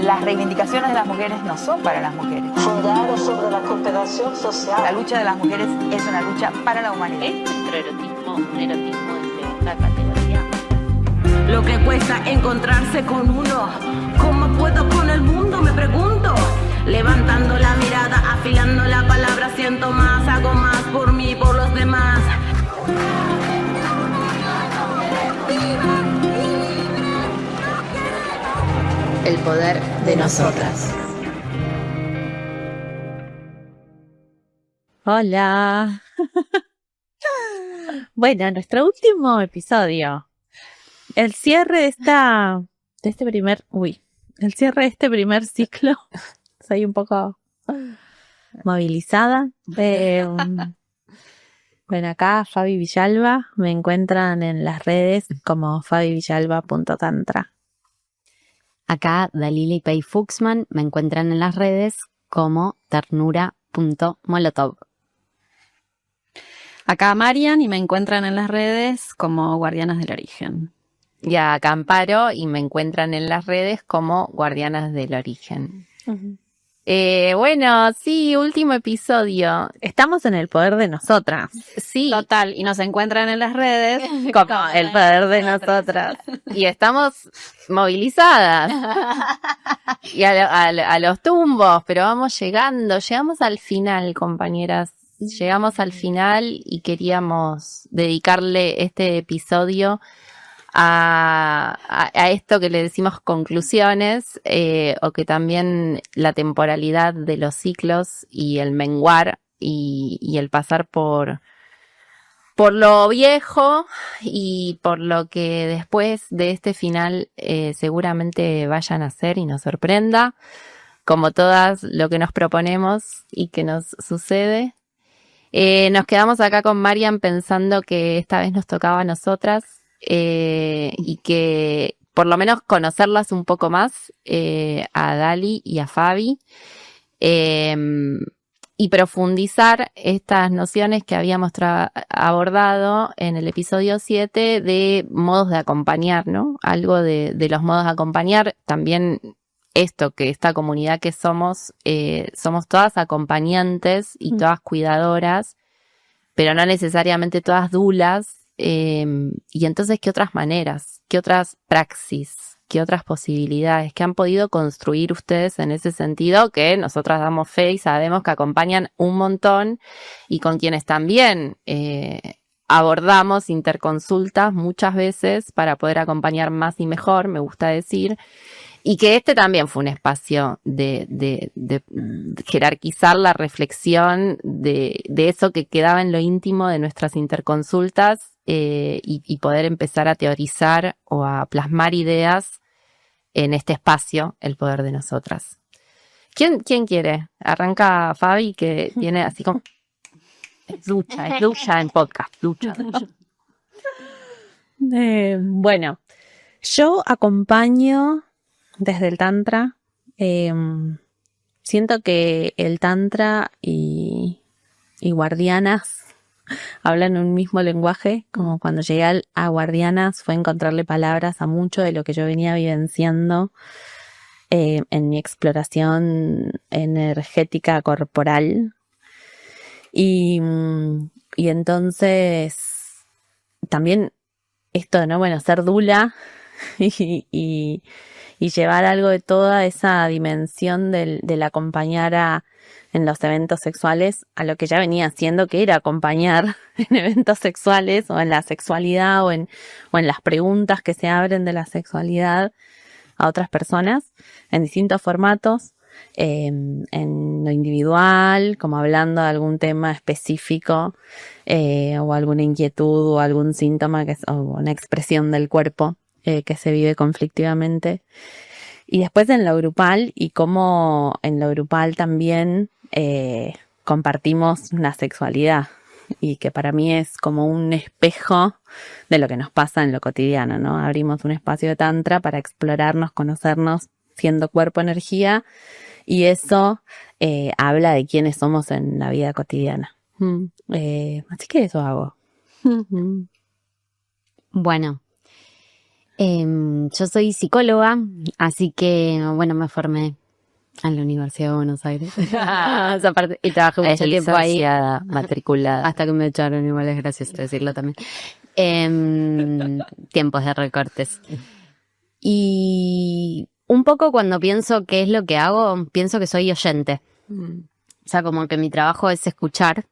Las reivindicaciones de las mujeres no son para las mujeres. Fundado sobre la cooperación social. La lucha de las mujeres es una lucha para la humanidad. ¿Es nuestro erotismo un erotismo de segunda categoría? Lo que cuesta encontrarse con uno. ¿Cómo puedo con el mundo? Me pregunto. Levantando la mirada, afilando la palabra, siento más, hago más por mí y por los demás. El poder de nosotras. Hola. Bueno, nuestro último episodio. El cierre de este primer ciclo. Soy un poco movilizada. Bueno, acá Fabi Villalba. Me encuentran en las redes como fabivillalba.tantra. Acá Dalila Ipey Fuxman, me encuentran en las redes como ternura.molotov. Acá Marian y me encuentran en las redes como Guardianas del Origen. Y acá Amparo y me encuentran en las redes como Guardianas del Origen. Uh-huh. Bueno, sí, último episodio. Estamos en el poder de nosotras. Sí. Total, y nos encuentran en las redes como el poder de nosotras. Y estamos movilizadas. Y a los tumbos, pero vamos llegamos al final, compañeras. Llegamos al final y queríamos dedicarle este episodio a esto que le decimos conclusiones, o que también la temporalidad de los ciclos y el menguar y el pasar por lo viejo y por lo que después de este final seguramente vayan a hacer y nos sorprenda, como todas lo que nos proponemos y que nos sucede. Nos quedamos acá con Marian pensando que esta vez nos tocaba a nosotras, y que por lo menos conocerlas un poco más, a Dali y a Fabi, y profundizar estas nociones que habíamos abordado en el episodio 7 de modos de acompañar, ¿no? Algo de los modos de acompañar, también esto que esta comunidad que somos todas acompañantes y todas cuidadoras, pero no necesariamente todas dulas. Y entonces, ¿qué otras maneras? ¿Qué otras praxis? ¿Qué otras posibilidades? ¿Qué han podido construir ustedes en ese sentido? Que nosotras damos fe y sabemos que acompañan un montón y con quienes también abordamos interconsultas muchas veces para poder acompañar más y mejor, me gusta decir. Y que este también fue un espacio de jerarquizar la reflexión de eso que quedaba en lo íntimo de nuestras interconsultas, y poder empezar a teorizar o a plasmar ideas en este espacio, el poder de nosotras. ¿Quién quiere? Arranca Fabi, que tiene así como... Es lucha en podcast, lucha. Bueno, yo acompaño desde el Tantra. Siento que el Tantra y Guardianas hablan un mismo lenguaje. Como cuando llegué a Guardianas fue encontrarle palabras a mucho de lo que yo venía vivenciando en mi exploración energética corporal. Y entonces también esto, ¿no? Bueno, ser dula y llevar algo de toda esa dimensión del acompañar en los eventos sexuales a lo que ya venía haciendo, que era acompañar en eventos sexuales o en la sexualidad o en las preguntas que se abren de la sexualidad a otras personas en distintos formatos, en lo individual, como hablando de algún tema específico, o alguna inquietud o algún síntoma o una expresión del cuerpo que se vive conflictivamente. Y después en lo grupal, y cómo en lo grupal también compartimos una sexualidad, y que para mí es como un espejo de lo que nos pasa en lo cotidiano, ¿no? Abrimos un espacio de tantra para explorarnos, conocernos, siendo cuerpo, energía, y eso habla de quiénes somos en la vida cotidiana. Así que eso hago. Bueno, Yo soy psicóloga, así que, bueno, me formé en la Universidad de Buenos Aires. Esa parte, y trabajé Es mucho tiempo ahí. licenciada, matriculada. Hasta que me echaron, igual es gracioso decirlo también. Tiempos de recortes. Y un poco cuando pienso qué es lo que hago, pienso que soy oyente. O sea, como que mi trabajo es escuchar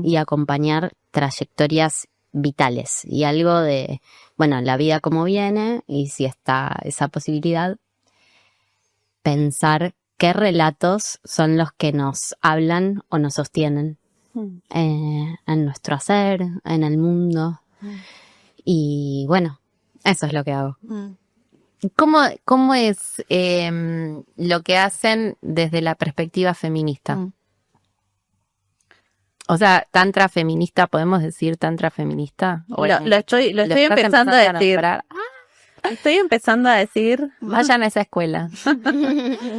y acompañar trayectorias vitales y algo de, bueno, la vida como viene y si está esa posibilidad, pensar qué relatos son los que nos hablan o nos sostienen en nuestro hacer, en el mundo. Y bueno, eso es lo que hago. ¿Cómo es lo que hacen desde la perspectiva feminista? O sea, tantra feminista, ¿podemos decir tantra feminista? Lo estoy estás empezando a decir. nombrar? Estoy empezando a decir. Vayan a esa escuela.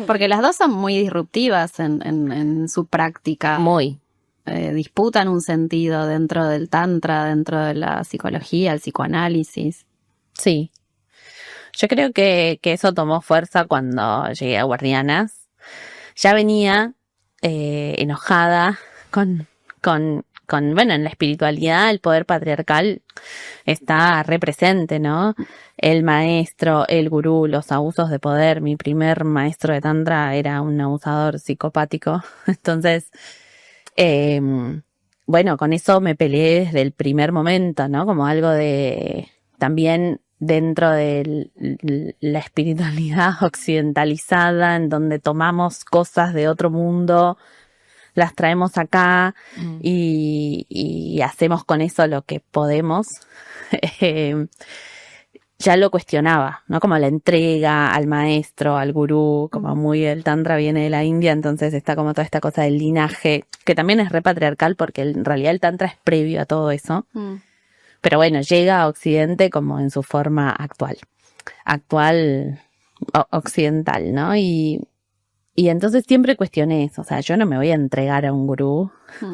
Porque las dos son muy disruptivas en su práctica. Muy. Disputan un sentido dentro del tantra, dentro de la psicología, el psicoanálisis. Sí. Yo creo que eso tomó fuerza cuando llegué a Guardianas. Ya venía enojada con, bueno, en la espiritualidad el poder patriarcal está represente, ¿no? El maestro, el gurú, los abusos de poder. Mi primer maestro de tantra era un abusador psicopático. Entonces, bueno, con eso me peleé desde el primer momento, ¿no? Como algo de, también dentro de la espiritualidad occidentalizada, en donde tomamos cosas de otro mundo, las traemos acá y hacemos con eso lo que podemos. Ya lo cuestionaba, ¿no? Como la entrega al maestro, al gurú, como muy el tantra viene de la India, entonces está como toda esta cosa del linaje, que también es re patriarcal porque en realidad el tantra es previo a todo eso. Pero bueno, llega a Occidente como en su forma actual occidental, ¿no? Y entonces siempre cuestioné eso, o sea, yo no me voy a entregar a un gurú,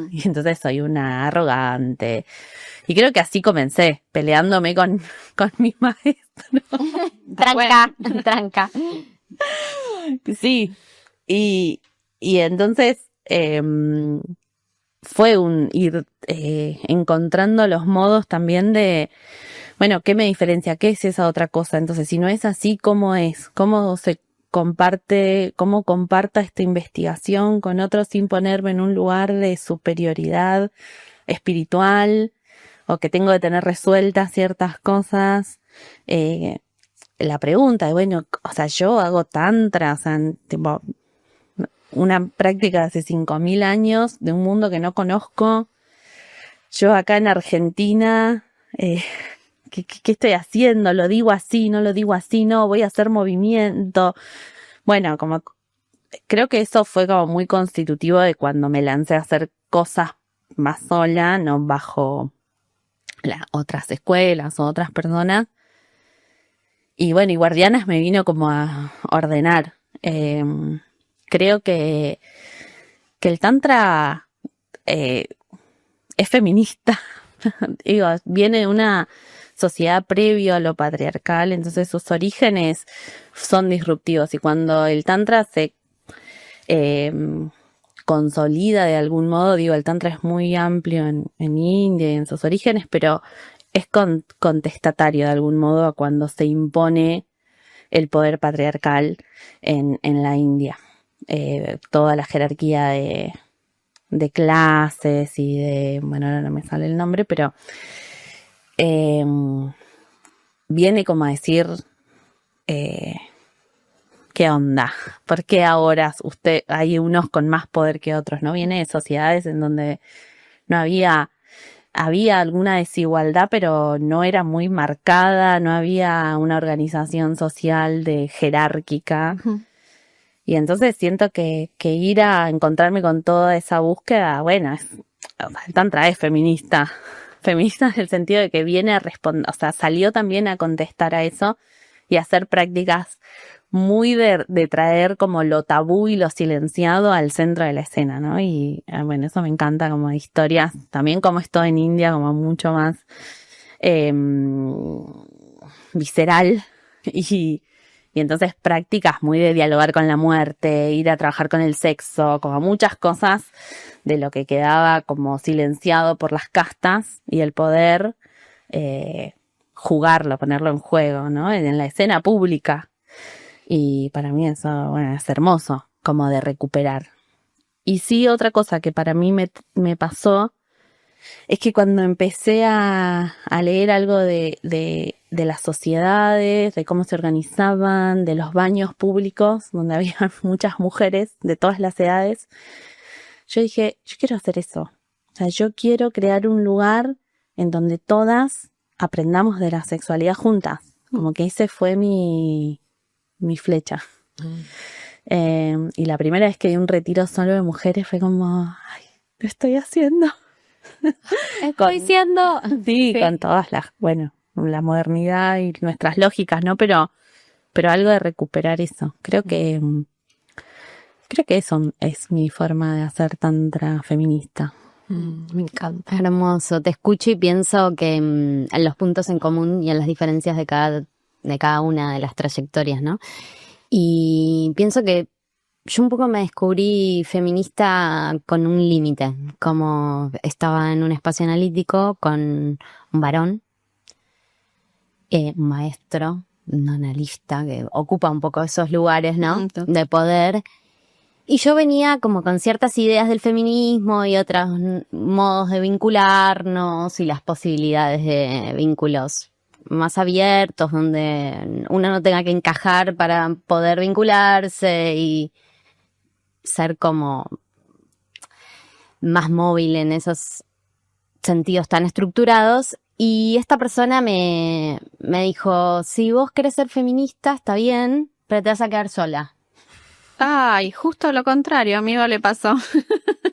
y entonces soy una arrogante. Y creo que así comencé, peleándome con mi maestro. Tranca. Sí, y entonces fue un ir encontrando los modos también de, bueno, ¿qué me diferencia? ¿Qué es esa otra cosa? Entonces, si no es así, ¿cómo es? ¿Cómo se comparte, cómo comparta esta investigación con otros sin ponerme en un lugar de superioridad espiritual o que tengo que tener resueltas ciertas cosas? La pregunta de, bueno, o sea, yo hago tantra, o sea, tipo, una práctica de hace 5.000 años de un mundo que no conozco. Yo acá en Argentina, ¿qué estoy haciendo? ¿Lo digo así? ¿No lo digo así? No, voy a hacer movimiento. Bueno, como creo que eso fue como muy constitutivo de cuando me lancé a hacer cosas más sola, no bajo las otras escuelas o otras personas. Y bueno, y Guardianas me vino como a ordenar. Creo que el tantra es feminista. Digo, viene de una sociedad previo a lo patriarcal, entonces sus orígenes son disruptivos. Y cuando el tantra se consolida de algún modo, digo, el tantra es muy amplio en India y en sus orígenes, pero es contestatario de algún modo a cuando se impone el poder patriarcal en la India. Toda la jerarquía de clases y de, bueno, ahora no me sale el nombre, pero viene como a decir, ¿qué onda? ¿Por qué ahora hay unos con más poder que otros? ¿No? Viene de sociedades en donde no había alguna desigualdad, pero no era muy marcada, no había una organización social jerárquica. Y entonces siento que ir a encontrarme con toda esa búsqueda, bueno, el tantra es feminista. Feminista en el sentido de que viene a responder, o sea, salió también a contestar a eso y a hacer prácticas muy de traer como lo tabú y lo silenciado al centro de la escena, ¿no? Y bueno, eso me encanta como historias, también como esto en India, como mucho más visceral, Y entonces prácticas muy de dialogar con la muerte, ir a trabajar con el sexo, como muchas cosas de lo que quedaba como silenciado por las castas y el poder jugarlo, ponerlo en juego, ¿no? En la escena pública. Y para mí eso, bueno, es hermoso, como de recuperar. Y sí, otra cosa que para mí me pasó es que cuando empecé a leer algo de las sociedades, de cómo se organizaban, de los baños públicos, donde había muchas mujeres de todas las edades, yo dije, yo quiero hacer eso. O sea, yo quiero crear un lugar en donde todas aprendamos de la sexualidad juntas. Como que ese fue mi flecha. Y la primera vez que di un retiro solo de mujeres fue como, ay, lo estoy haciendo. Estoy siendo... Sí, con todas la modernidad y nuestras lógicas, ¿no? Pero algo de recuperar eso. Creo que eso es mi forma de hacer tantra feminista. Me encanta. Hermoso. Te escucho y pienso que en los puntos en común y en las diferencias de cada una de las trayectorias, ¿no? Y pienso que yo un poco me descubrí feminista con un límite, como estaba en un espacio analítico con un varón, un maestro, un analista que ocupa un poco esos lugares, ¿no? De poder. Y yo venía como con ciertas ideas del feminismo y otros modos de vincularnos y las posibilidades de vínculos más abiertos, donde uno no tenga que encajar para poder vincularse y ser como más móvil en esos sentidos tan estructurados. Y esta persona me dijo, si vos querés ser feminista, está bien, pero te vas a quedar sola. Ay, justo lo contrario, a mí le pasó.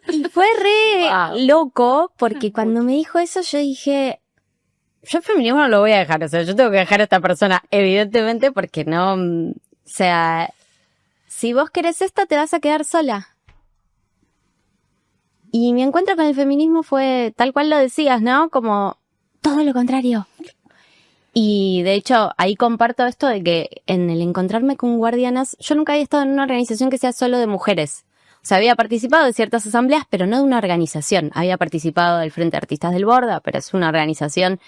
Y fue re loco, porque cuando me dijo eso yo dije, yo el feminismo no lo voy a dejar, o sea, yo tengo que dejar a esta persona, evidentemente, porque no, o sea, si vos querés esto, te vas a quedar sola. Y mi encuentro con el feminismo fue tal cual lo decías, ¿no? Como todo lo contrario. Y de hecho, ahí comparto esto de que en el encontrarme con guardianas, yo nunca había estado en una organización que sea solo de mujeres. O sea, había participado de ciertas asambleas, pero no de una organización. Había participado del Frente de Artistas del Borda, pero es una organización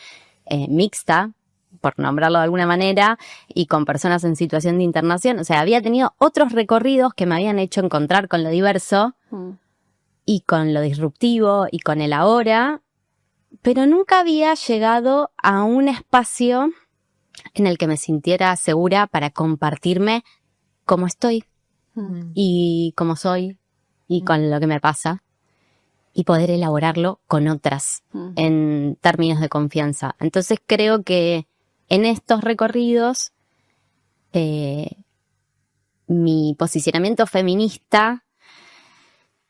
mixta, por nombrarlo de alguna manera, y con personas en situación de internación. O sea, había tenido otros recorridos que me habían hecho encontrar con lo diverso y con lo disruptivo y con el ahora, pero nunca había llegado a un espacio en el que me sintiera segura para compartirme cómo estoy y cómo soy y con lo que me pasa y poder elaborarlo con otras en términos de confianza. Entonces creo que en estos recorridos mi posicionamiento feminista,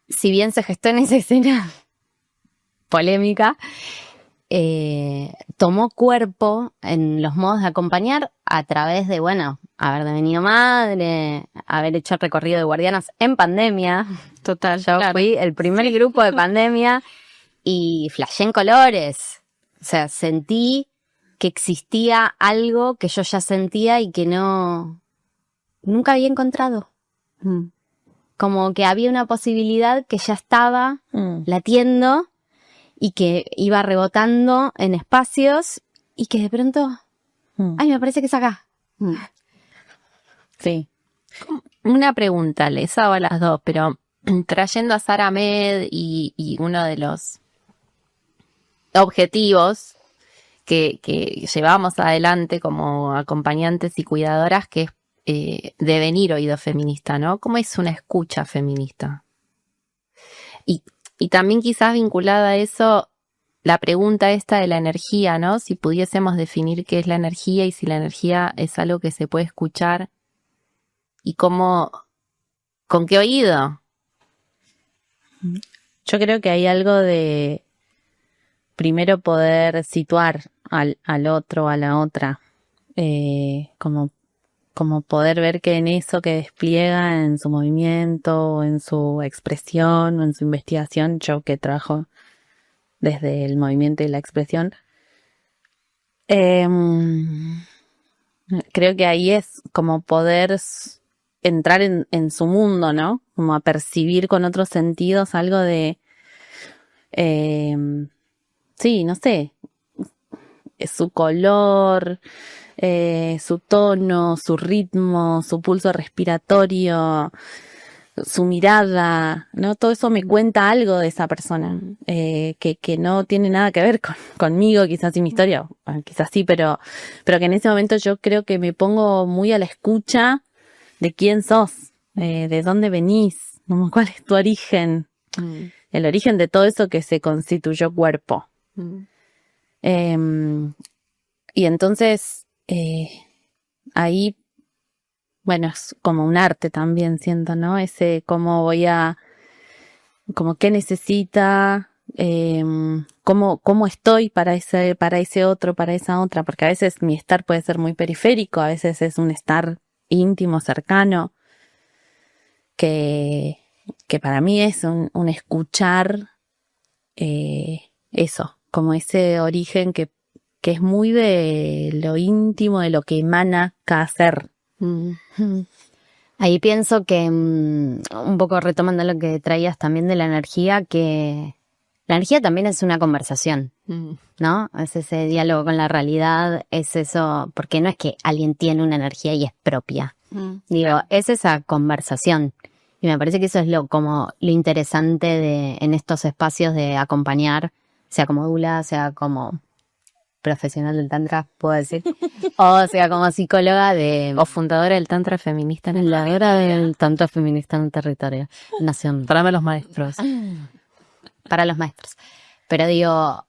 si bien se gestó en esa escena polémica, tomó cuerpo en los modos de acompañar a través de, bueno, haber devenido madre, haber hecho el recorrido de guardianas en pandemia. Total, Yo fui el primer grupo de pandemia y flashé en colores. O sea, sentí que existía algo que yo ya sentía y que nunca había encontrado. Como que había una posibilidad que ya estaba latiendo y que iba rebotando en espacios y que de pronto, ay, me parece que es acá. Sí. Una pregunta, les hago a las dos, pero trayendo a Sara Ahmed y uno de los objetivos que llevamos adelante como acompañantes y cuidadoras, que es devenir oído feminista, ¿no? ¿Cómo es una escucha feminista? Y también quizás vinculada a eso, la pregunta esta de la energía, ¿no? Si pudiésemos definir qué es la energía y si la energía es algo que se puede escuchar y cómo, ¿con qué oído? Yo creo que hay algo de primero poder situar al otro, a la otra, como poder ver que en eso que despliega en su movimiento, o en su expresión, o en su investigación, yo que trabajo desde el movimiento y la expresión, Creo que ahí es como poder entrar en su mundo, ¿no? Como a percibir con otros sentidos algo de, sí, no sé, su color, su tono, su ritmo, su pulso respiratorio, su mirada, ¿no? Todo eso me cuenta algo de esa persona, que no tiene nada que ver conmigo, quizás y mi historia, bueno, quizás sí, pero que en ese momento yo creo que me pongo muy a la escucha de quién sos, de dónde venís, como cuál es tu origen, el origen de todo eso que se constituyó cuerpo. Y entonces, ahí, bueno, es como un arte también, siento, ¿no? Ese cómo como qué necesita, cómo estoy para ese otro, para esa otra, porque a veces mi estar puede ser muy periférico, a veces es un estar íntimo, cercano, que para mí es un escuchar, eso, como ese origen que es muy de lo íntimo, de lo que emana cada ser. Ahí pienso que, un poco retomando lo que traías también de la energía, que la energía también es una conversación, ¿no? Es ese diálogo con la realidad, es eso, porque no es que alguien tiene una energía y es propia. Digo, es esa conversación. Y me parece que eso es lo interesante en estos espacios de acompañar, sea como doula, sea como profesional del tantra, puedo decir, o sea como psicóloga O fundadora del tantra feminista en el la era del tantra feminista en el territorio nacional. Tráeme los maestros. Para los maestros. Pero digo,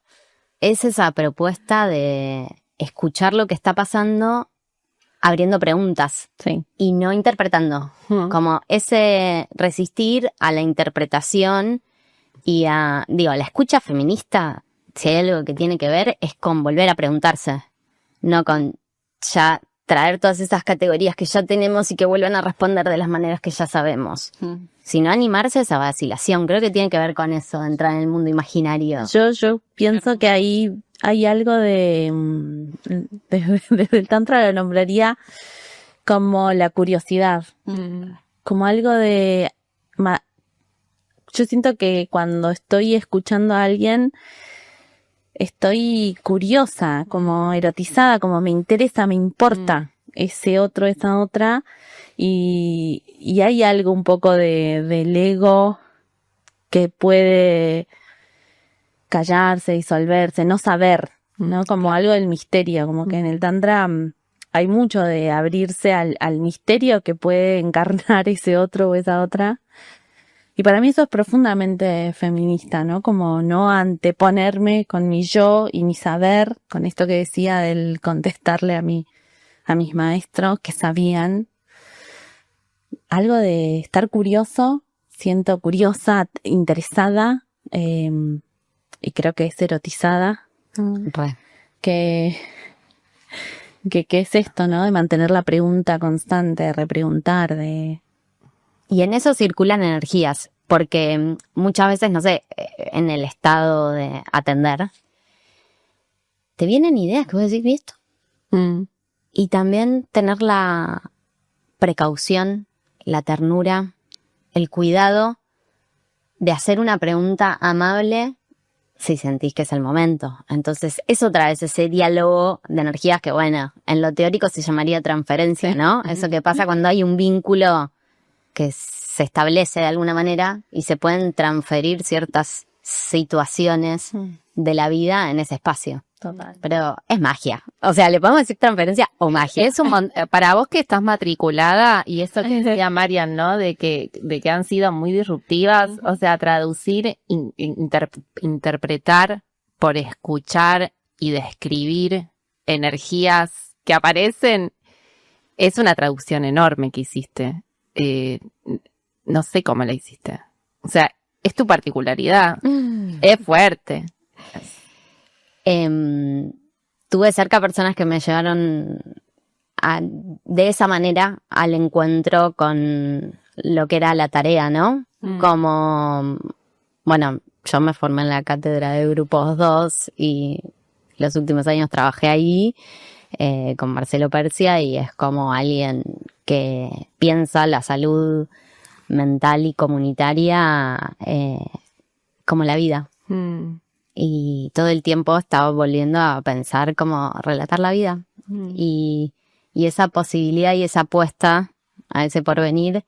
es esa propuesta de escuchar lo que está pasando abriendo preguntas, sí, y no interpretando. Como ese resistir a la interpretación y la escucha feminista, si hay algo que tiene que ver, es con volver a preguntarse, no con ya traer todas esas categorías que ya tenemos y que vuelvan a responder de las maneras que ya sabemos. Sino animarse a esa vacilación. Creo que tiene que ver con eso, de entrar en el mundo imaginario. Yo pienso que ahí hay algo desde el tantra lo nombraría como la curiosidad, como algo de, yo siento que cuando estoy escuchando a alguien estoy curiosa, como erotizada, como me interesa, me importa ese otro, esa otra, y hay algo un poco del ego que puede callarse, disolverse, no saber, ¿no? Como algo del misterio, como que en el tantra hay mucho de abrirse al misterio que puede encarnar ese otro o esa otra. Y para mí eso es profundamente feminista, ¿no? Como no anteponerme con mi yo y mi saber, con esto que decía del contestarle a mis maestros que sabían. Algo de estar curioso, siento curiosa, interesada, y creo que es erotizada. Que es esto, ¿no? De mantener la pregunta constante, de repreguntar, Y en eso circulan energías, porque muchas veces, no sé, en el estado de atender, te vienen ideas que vos decís, ¿visto? Y también tener la precaución, la ternura, el cuidado de hacer una pregunta amable si sentís que es el momento. Entonces, es otra vez ese diálogo de energías que, bueno, en lo teórico se llamaría transferencia, ¿no? Eso que pasa cuando hay un vínculo que se establece de alguna manera y se pueden transferir ciertas situaciones de la vida en ese espacio. Total. Pero es magia. O sea, le podemos decir transferencia o magia. Es para vos que estás matriculada, y eso que decía Marian, ¿no? De que han sido muy disruptivas, o sea, traducir, interpretar por escuchar y describir energías que aparecen, es una traducción enorme que hiciste. No sé cómo la hiciste. O sea, es tu particularidad. Es fuerte. Tuve cerca personas que me llevaron de esa manera al encuentro con lo que era la tarea, ¿no? Como, bueno, yo me formé en la cátedra de grupos 2 y los últimos años trabajé ahí. con Marcelo Persia, y es como alguien que piensa la salud mental y comunitaria como la vida. Y todo el tiempo estaba volviendo a pensar cómo relatar la vida. Y esa posibilidad y esa apuesta a ese porvenir,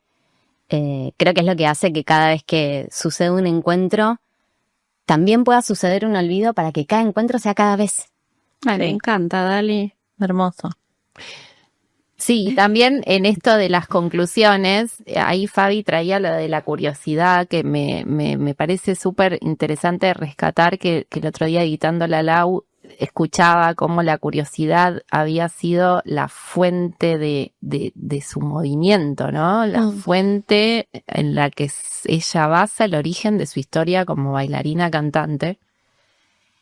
creo que es lo que hace que cada vez que sucede un encuentro, también pueda suceder un olvido, para que cada encuentro sea cada vez. Ay, me encanta, Dali. Hermoso. Sí, también en esto de las conclusiones, ahí Fabi traía lo de la curiosidad, que me parece súper interesante rescatar, que el otro día editando la Lau escuchaba cómo la curiosidad había sido la fuente de su movimiento, ¿no? La fuente en la que ella basa el origen de su historia como bailarina cantante.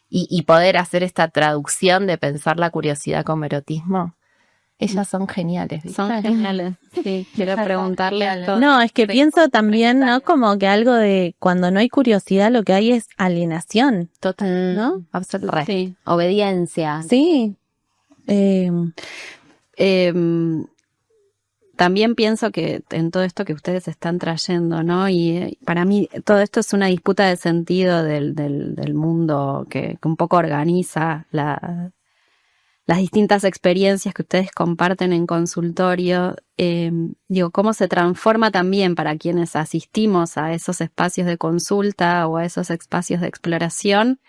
Y poder hacer esta traducción de pensar la curiosidad como erotismo. Ellas son geniales, ¿viste? Son geniales. Sí, quiero preguntarle a todos. No, es que pienso también, ¿no? Como que algo de cuando no hay curiosidad, lo que hay es alienación, Total, ¿no? Absolutamente. Sí. Obediencia. Sí. También pienso que en todo esto que ustedes están trayendo, ¿no? Y para mí todo esto es una disputa de sentido del mundo que un poco organiza las distintas experiencias que ustedes comparten en consultorio. Digo, cómo se transforma también para quienes asistimos a esos espacios de consulta o a esos espacios de exploración.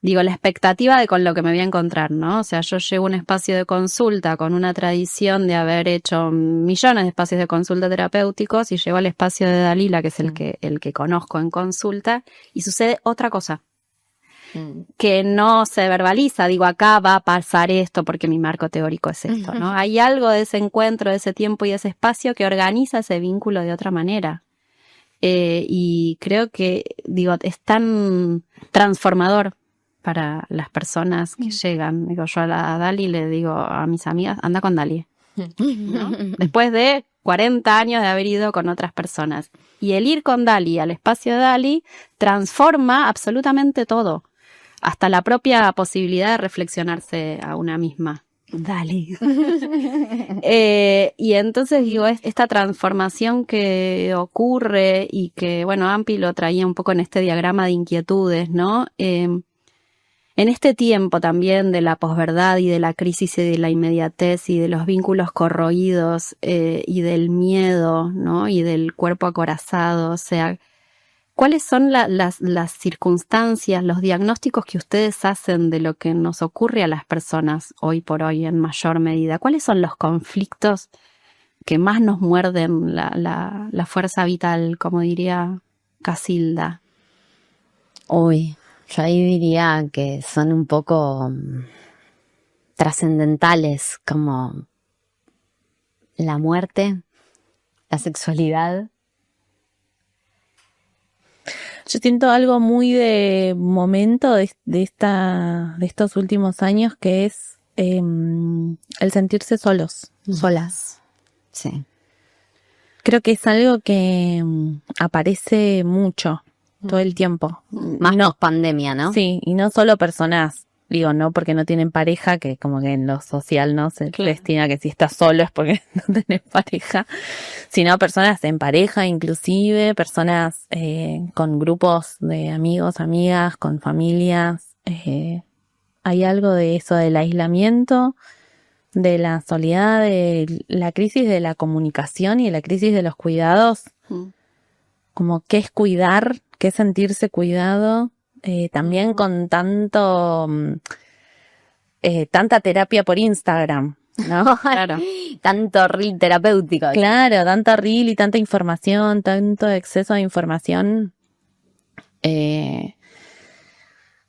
Digo, la expectativa de con lo que me voy a encontrar, ¿no? O sea, yo llego a un espacio de consulta con una tradición de haber hecho millones de espacios de consulta terapéuticos, y llego al espacio de Dalila, que es el que conozco en consulta, y sucede otra cosa que no se verbaliza. Digo, acá va a pasar esto porque mi marco teórico es esto, ¿no? Hay algo de ese encuentro, de ese tiempo y de ese espacio que organiza ese vínculo de otra manera. Y creo que, digo, es tan transformador para las personas que llegan. Digo, yo a Dali le digo a mis amigas, anda con Dali, ¿no? Después de 40 años de haber ido con otras personas. Y el ir con Dali al espacio de Dali transforma absolutamente todo. Hasta la propia posibilidad de reflexionarse a una misma. Dali. Y entonces digo, esta transformación que ocurre y que, bueno, Ampi lo traía un poco en este diagrama de inquietudes, ¿no? En este tiempo también de la posverdad y de la crisis y de la inmediatez y de los vínculos corroídos y del miedo, ¿no? Y del cuerpo acorazado, o sea, ¿cuáles son las circunstancias, los diagnósticos que ustedes hacen de lo que nos ocurre a las personas hoy por hoy en mayor medida? ¿Cuáles son los conflictos que más nos muerden la fuerza vital, como diría Casilda? Uy, yo ahí diría que son un poco trascendentales, como la muerte, la sexualidad. Yo siento algo muy de momento de estos últimos años, que es el sentirse solos, solas. Sí. Creo que es algo que aparece mucho todo el tiempo. Más no, pandemia, ¿no? Sí, y no solo personas, digo, no porque no tienen pareja, que como que en lo social no se destina que si estás solo es porque no tenés pareja, sino personas en pareja inclusive, personas con grupos de amigos, amigas, con familias. Hay algo de eso, del aislamiento, de la soledad, de la crisis de la comunicación y la crisis de los cuidados. Como qué es cuidar, qué es sentirse cuidado, también con tanta terapia por Instagram, ¿no? Claro. Tanto reel terapéutico. Claro, tanta reel y tanta información, tanto exceso de información.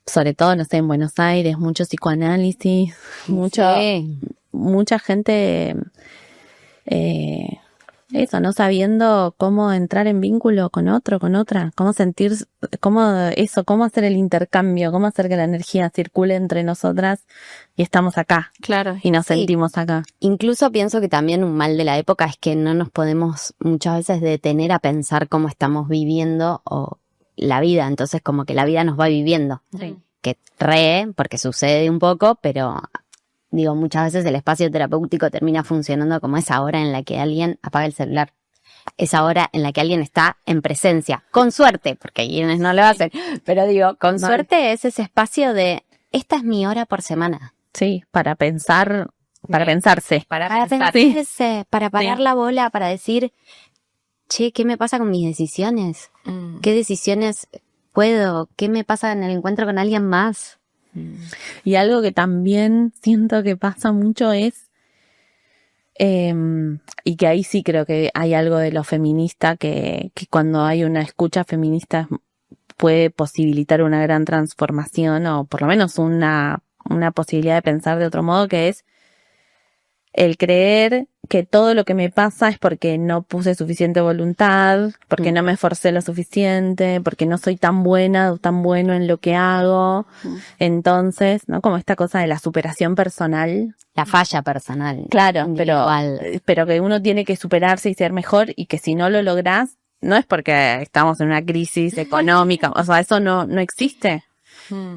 Sobre todo, no sé, en Buenos Aires, mucho psicoanálisis, mucha gente, eso, no sabiendo cómo entrar en vínculo con otro, con otra, cómo sentir, cómo hacer el intercambio, cómo hacer que la energía circule entre nosotras y estamos acá. Claro. Y nos sentimos acá. Incluso pienso que también un mal de la época es que no nos podemos muchas veces detener a pensar cómo estamos viviendo o la vida, entonces como que la vida nos va viviendo. Sí. que porque sucede un poco, pero digo, muchas veces el espacio terapéutico termina funcionando como esa hora en la que alguien apaga el celular. Esa hora en la que alguien está en presencia. Con suerte, porque hay quienes no lo hacen. Pero digo, con suerte es ese espacio de, esta es mi hora por semana. Sí, para pensar, para pensarse. Para pensarse, para parar la bola, para decir, che, ¿qué me pasa con mis decisiones? ¿Qué decisiones puedo? ¿Qué me pasa en el encuentro con alguien más? Y algo que también siento que pasa mucho es, y que ahí sí creo que hay algo de lo feminista, que cuando hay una escucha feminista puede posibilitar una gran transformación, o por lo menos una posibilidad de pensar de otro modo, que es el creer que todo lo que me pasa es porque no puse suficiente voluntad, porque no me esforcé lo suficiente, porque no soy tan buena o tan bueno en lo que hago. Entonces, ¿no? Como esta cosa de la superación personal. La falla personal. Claro, individual. pero que uno tiene que superarse y ser mejor, y que si no lo lográs, no es porque estamos en una crisis económica, o sea, eso no existe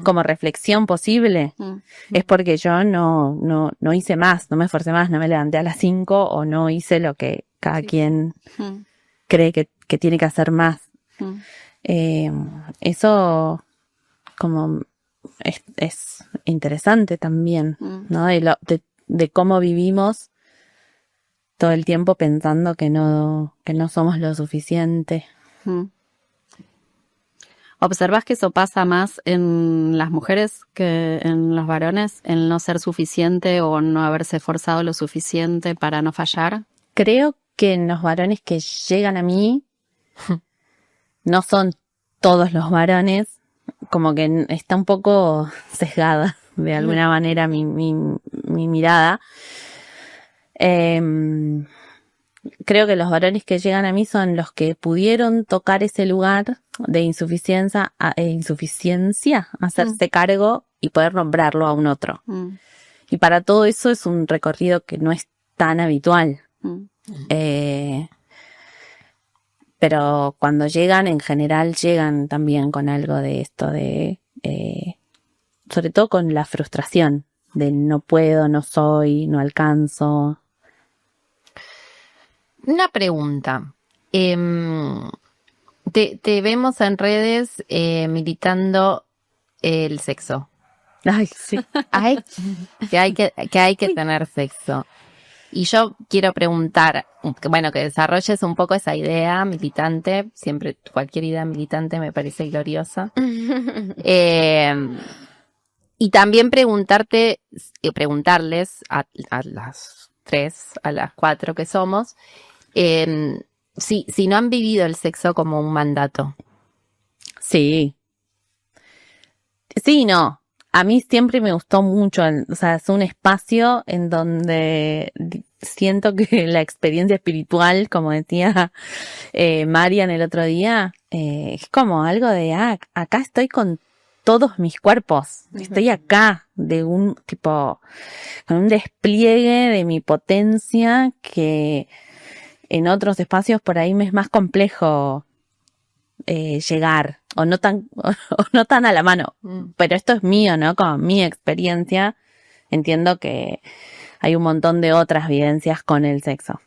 como reflexión posible. Es porque yo no hice más, no me esforcé más, no me levanté a las 5 o no hice lo que cada quien cree que tiene que hacer más. Eso como es interesante también, ¿no? De cómo vivimos todo el tiempo pensando que no somos lo suficiente. ¿Observás que eso pasa más en las mujeres que en los varones? ¿El no ser suficiente o no haberse esforzado lo suficiente para no fallar? Creo que en los varones que llegan a mí, no son todos los varones, como que está un poco sesgada de alguna manera mi mirada. Creo que los varones que llegan a mí son los que pudieron tocar ese lugar de insuficiencia, hacerse cargo y poder nombrarlo a un otro. Y para todo eso es un recorrido que no es tan habitual. Pero cuando llegan, en general, llegan también con algo de esto de, sobre todo con la frustración de no puedo, no soy, no alcanzo. Una pregunta. Te vemos en redes militando el sexo. Ay, sí. Que hay que tener sexo. Y yo quiero preguntar, que desarrolles un poco esa idea militante. Siempre, cualquier idea militante me parece gloriosa. Y también preguntarles a las 3, a las 4 que somos, si no han vivido el sexo como un mandato. Sí. Sí, no. A mí siempre me gustó mucho, o sea, es un espacio en donde siento que la experiencia espiritual, como decía Marian el otro día, es como algo de, acá estoy con todos mis cuerpos, estoy acá, de un tipo, con un despliegue de mi potencia que en otros espacios por ahí me es más complejo llegar, o no tan a la mano. Pero esto es mío, ¿no? Como mi experiencia. Entiendo que hay un montón de otras vivencias con el sexo.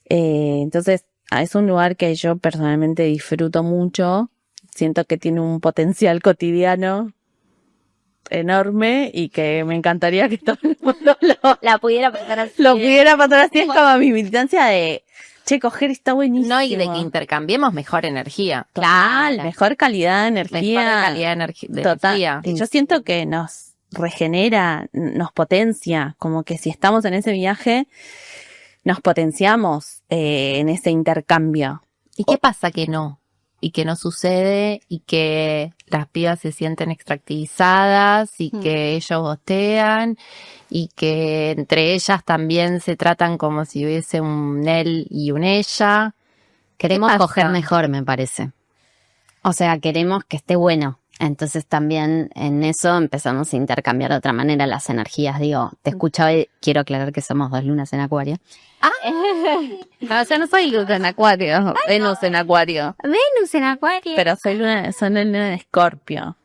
Entonces, es un lugar que yo personalmente disfruto mucho. Siento que tiene un potencial cotidiano enorme y que me encantaría que todo el mundo la pudiera pasar así. Lo pudiera pasar así. Es como mi militancia de, che, coger está buenísimo. No, y de que intercambiemos mejor energía. Claro, mejor calidad de energía. Mejor calidad de energía. Yo siento que nos regenera, nos potencia, como que si estamos en ese viaje, nos potenciamos en ese intercambio. ¿Y qué pasa que no? Y que no sucede, y que las pibas se sienten extractivizadas, y que ellos bostean, y que entre ellas también se tratan como si hubiese un él y un ella. Queremos coger mejor, me parece. O sea, queremos que esté bueno. Entonces también en eso empezamos a intercambiar de otra manera las energías. Digo, te escuchaba y quiero aclarar que somos 2 lunas en Acuario. No, yo no soy luz en Acuario, Venus en Acuario. Venus en Acuario. Pero soy luna en Escorpio.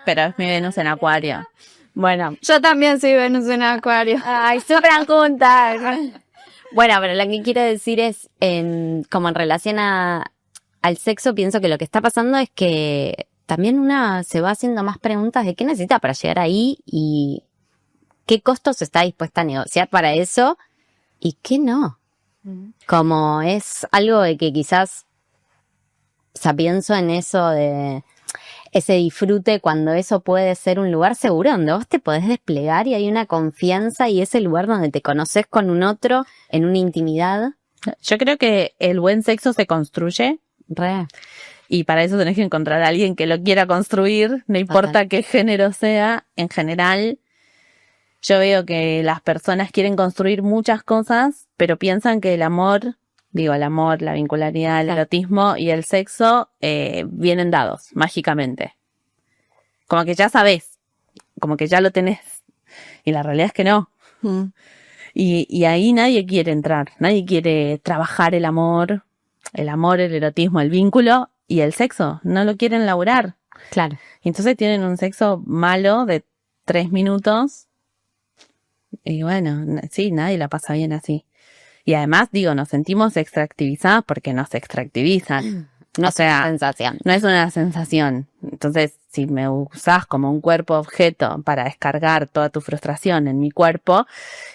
pero es mi Venus en Acuario. Bueno, Yo también soy Venus en Acuario. Ay, sufran juntas. Bueno, pero lo que quiero decir es, como en relación al sexo, pienso que lo que está pasando es que también una se va haciendo más preguntas de qué necesita para llegar ahí y qué costos está dispuesta a negociar para eso y qué no. Como es algo de que quizás, o sea, pienso en eso de ese disfrute cuando eso puede ser un lugar seguro donde vos te podés desplegar y hay una confianza y es el lugar donde te conoces con un otro en una intimidad. Yo creo que el buen sexo se construye Re. y para eso tenés que encontrar a alguien que lo quiera construir, no importa qué género sea. En general, yo veo que las personas quieren construir muchas cosas, pero piensan que el amor, la vincularidad, el erotismo y el sexo vienen dados mágicamente. Como que ya sabés, como que ya lo tenés. Y la realidad es que no. Y ahí nadie quiere entrar, nadie quiere trabajar el amor, el erotismo, el vínculo y el sexo. No lo quieren laburar. Claro. Y entonces tienen un sexo malo de 3 minutos. Y bueno, sí, nadie la pasa bien así. Y además, nos sentimos extractivizadas porque nos extractivizan. No O sea, sensación. no es una sensación. Entonces, si me usás como un cuerpo objeto para descargar toda tu frustración en mi cuerpo,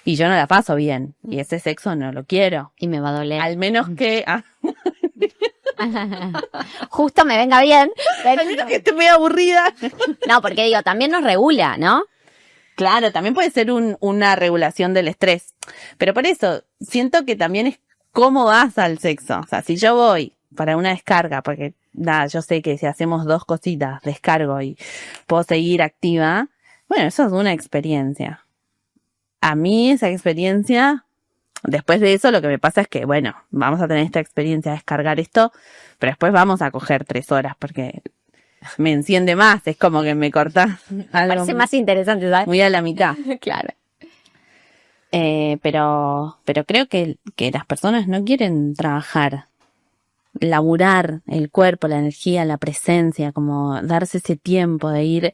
y yo no la paso bien, y ese sexo no lo quiero. Y me va a doler. Al menos que... Justo me venga bien. al menos que esté muy aburrida. No, porque también nos regula, ¿no? Claro, también puede ser una regulación del estrés. Pero por eso, siento que también es cómo vas al sexo. O sea, si yo voy para una descarga, porque yo sé que si hacemos 2 cositas, descargo y puedo seguir activa, bueno, eso es una experiencia. A mí esa experiencia, después de eso lo que me pasa es que, bueno, vamos a tener esta experiencia de descargar esto, pero después vamos a coger 3 horas porque me enciende más, es como que me corta algo Parece más interesante, ¿sabes? muy a la mitad. Claro. Pero creo que las personas no quieren trabajar, laburar el cuerpo, la energía, la presencia, como darse ese tiempo de ir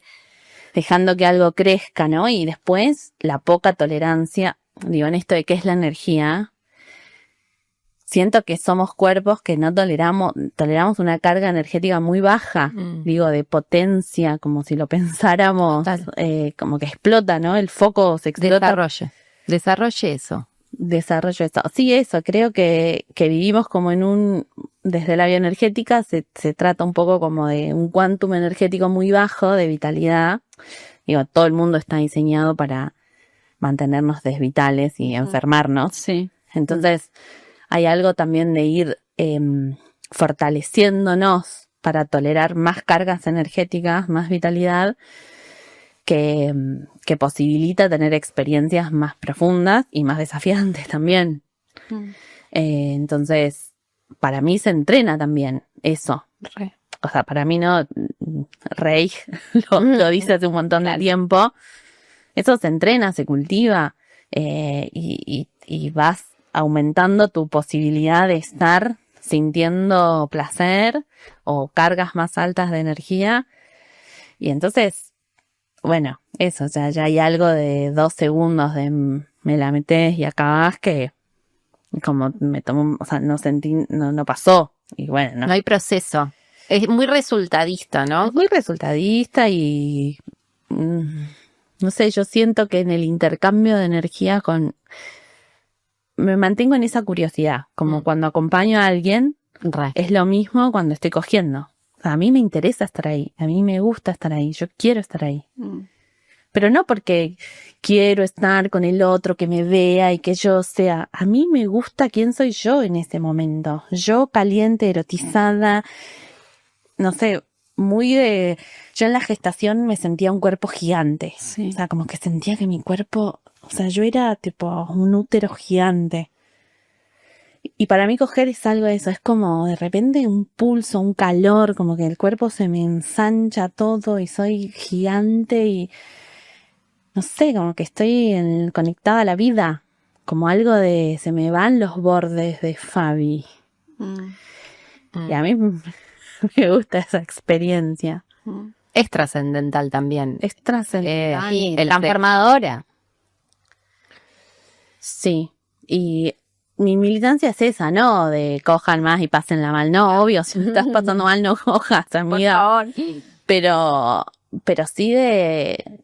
dejando que algo crezca, ¿no? Y después la poca tolerancia, en esto de qué es la energía, siento que somos cuerpos que no toleramos una carga energética muy baja, de potencia, como si lo pensáramos, como que explota, ¿no? El foco se explota. desarrolle eso. Desarrollo eso. Sí, eso, creo que vivimos como desde la bioenergética se trata un poco como de un quantum energético muy bajo de vitalidad. Todo el mundo está diseñado para mantenernos desvitales y enfermarnos. Sí. Entonces, hay algo también de ir fortaleciéndonos para tolerar más cargas energéticas, más vitalidad, que posibilita tener experiencias más profundas y más desafiantes también. Entonces, para mí se entrena también eso. O sea, para mí no, Rey lo dice hace un montón de tiempo. Eso se entrena, se cultiva y vas aumentando tu posibilidad de estar sintiendo placer o cargas más altas de energía. Y entonces, bueno, eso, o sea, ya hay algo de 2 segundos de me la metés y acabás que como me tomó, o sea, no sentí, no pasó. Y bueno, No hay proceso. Es muy resultadista, ¿no? Es muy resultadista y no sé, yo siento que en el intercambio de energía me mantengo en esa curiosidad, como cuando acompaño a alguien, es lo mismo cuando estoy cogiendo. O sea, a mí me interesa estar ahí, a mí me gusta estar ahí, yo quiero estar ahí. Pero no porque quiero estar con el otro, que me vea y que yo sea. A mí me gusta quién soy yo en ese momento. Yo caliente, erotizada, no sé, yo en la gestación me sentía un cuerpo gigante. Sí. O sea, como que sentía que mi cuerpo, o sea, yo era tipo un útero gigante. Y para mí coger es algo de eso, es como de repente un pulso, un calor, como que el cuerpo se me ensancha todo y soy gigante y no sé, como que estoy conectada a la vida, como algo de se me van los bordes de Fabi. Y a mí me gusta esa experiencia. es trascendental también. Es trascendental. Sí, el transformadora. Sí, y mi militancia es esa, ¿no? De cojan más y pásenla mal. No, obvio, si me estás pasando mal, no cojas, amiga. Pero sí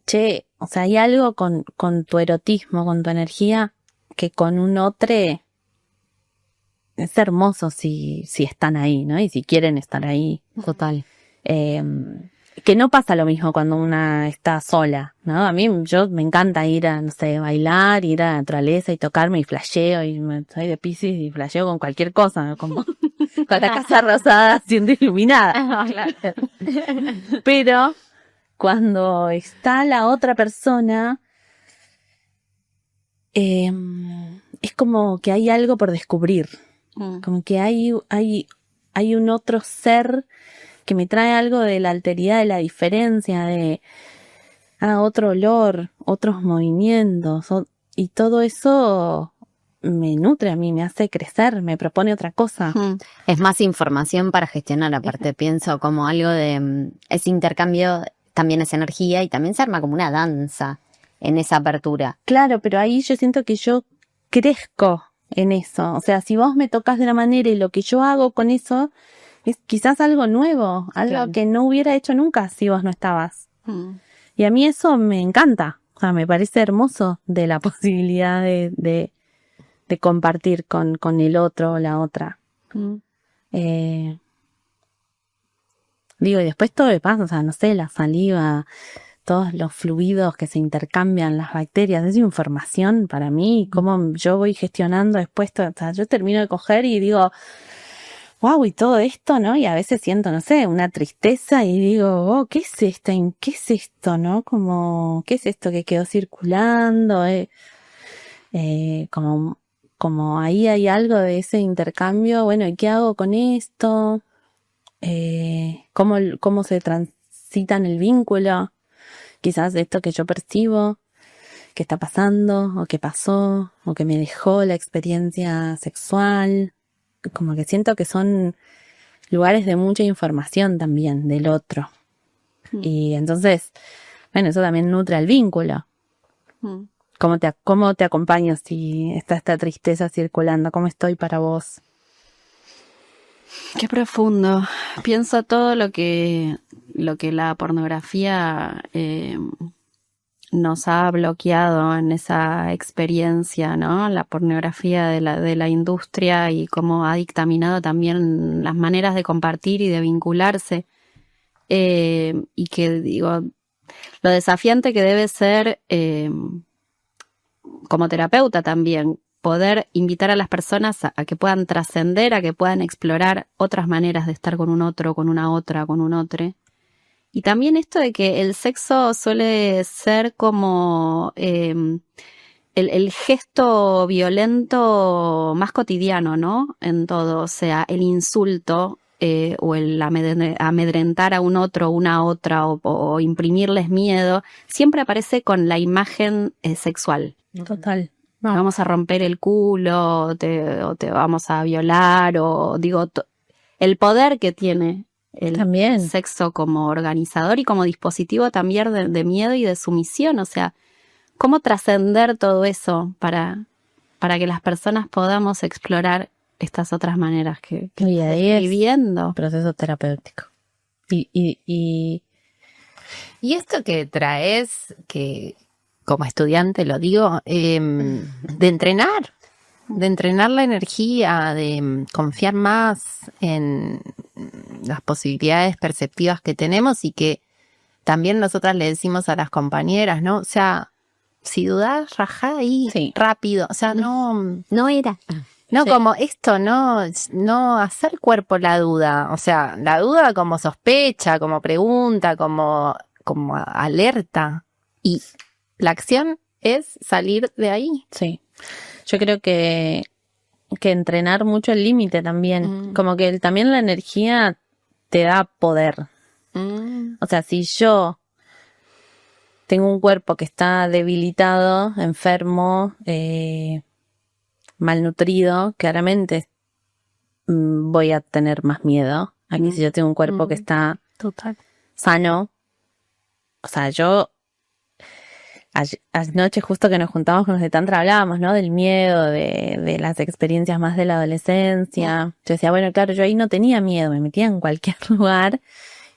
che, o sea, hay algo con tu erotismo, con tu energía, que con un otro es hermoso si están ahí, ¿no? Y si quieren estar ahí. Total. Que no pasa lo mismo cuando una está sola, ¿no? A mí, me encanta ir a, no sé, bailar, ir a la naturaleza y tocarme y flasheo, y soy de Piscis y flasheo con cualquier cosa, ¿no? Como con la casa rosada siendo iluminada. Pero cuando está la otra persona, es como que hay algo por descubrir, como que hay un otro ser que me trae algo de la alteridad, de la diferencia, de otro olor, otros movimientos, y todo eso me nutre a mí, me hace crecer, me propone otra cosa. Es más información para gestionar, aparte pienso como algo de ese intercambio, también es energía y también se arma como una danza en esa apertura. Claro, pero ahí yo siento que yo crezco en eso, o sea, si vos me tocas de una manera y lo que yo hago con eso es quizás algo nuevo, algo Claro. que no hubiera hecho nunca si vos no estabas. Y a mí eso me encanta, o sea, me parece hermoso de la posibilidad de compartir con el otro o la otra. Digo, y después todo le pasa, o sea, no sé, la saliva, todos los fluidos que se intercambian, las bacterias, es información para mí, cómo yo voy gestionando después, o sea, yo termino de coger y digo, wow, y todo esto, ¿no? Y a veces siento, no sé, una tristeza y digo, oh, ¿qué es esto? ¿Qué es esto, no? Como, ¿qué es esto que quedó circulando? Como ahí hay algo de ese intercambio, bueno, ¿y qué hago con esto? ¿Cómo se transita en el vínculo? Quizás esto que yo percibo, que está pasando, o que pasó, o que me dejó la experiencia sexual. Como que siento que son lugares de mucha información también del otro. Y entonces, bueno, eso también nutre al vínculo. ¿Cómo te acompaño si está esta tristeza circulando? ¿Cómo estoy para vos? Qué profundo. Pienso todo lo que la pornografía nos ha bloqueado en esa experiencia, ¿no? La pornografía de la industria y cómo ha dictaminado también las maneras de compartir y de vincularse. Y que, digo, lo desafiante que debe ser como terapeuta también, poder invitar a las personas a que puedan trascender, a que puedan explorar otras maneras de estar con un otro, con una otra, con un otro. Y también esto de que el sexo suele ser como el gesto violento más cotidiano, ¿no? En todo, o sea, el insulto o el amedrentar a un otro, una otra, o imprimirles miedo, siempre aparece con la imagen sexual. Total. Te vamos a romper el culo, o te vamos a violar, o digo, el poder que tiene el También. sexo como organizador y como dispositivo también de miedo y de sumisión. O sea, ¿cómo trascender todo eso para que las personas podamos explorar estas otras maneras que Y ahí estamos es viviendo? proceso terapéutico. Y esto que traes, que como estudiante lo digo, de entrenar la energía, de confiar más en las posibilidades perceptivas que tenemos y que también nosotras le decimos a las compañeras, ¿no? O sea, si dudás, rajá ahí rápido, o sea, No era. no como esto, no hacer cuerpo la duda, o sea, la duda como sospecha, como pregunta, como alerta, y la acción es salir de ahí. sí, yo creo que entrenar mucho el límite también, como que también la energía te da poder. O sea, si yo tengo un cuerpo que está debilitado, enfermo, malnutrido, claramente voy a tener más miedo. Aquí si yo tengo un cuerpo que está Total. sano, o sea, yo anoche justo que nos juntamos con los de Tantra hablábamos, ¿no? Del miedo, de las experiencias más de la adolescencia. Yo decía, bueno, claro, yo ahí no tenía miedo, me metía en cualquier lugar,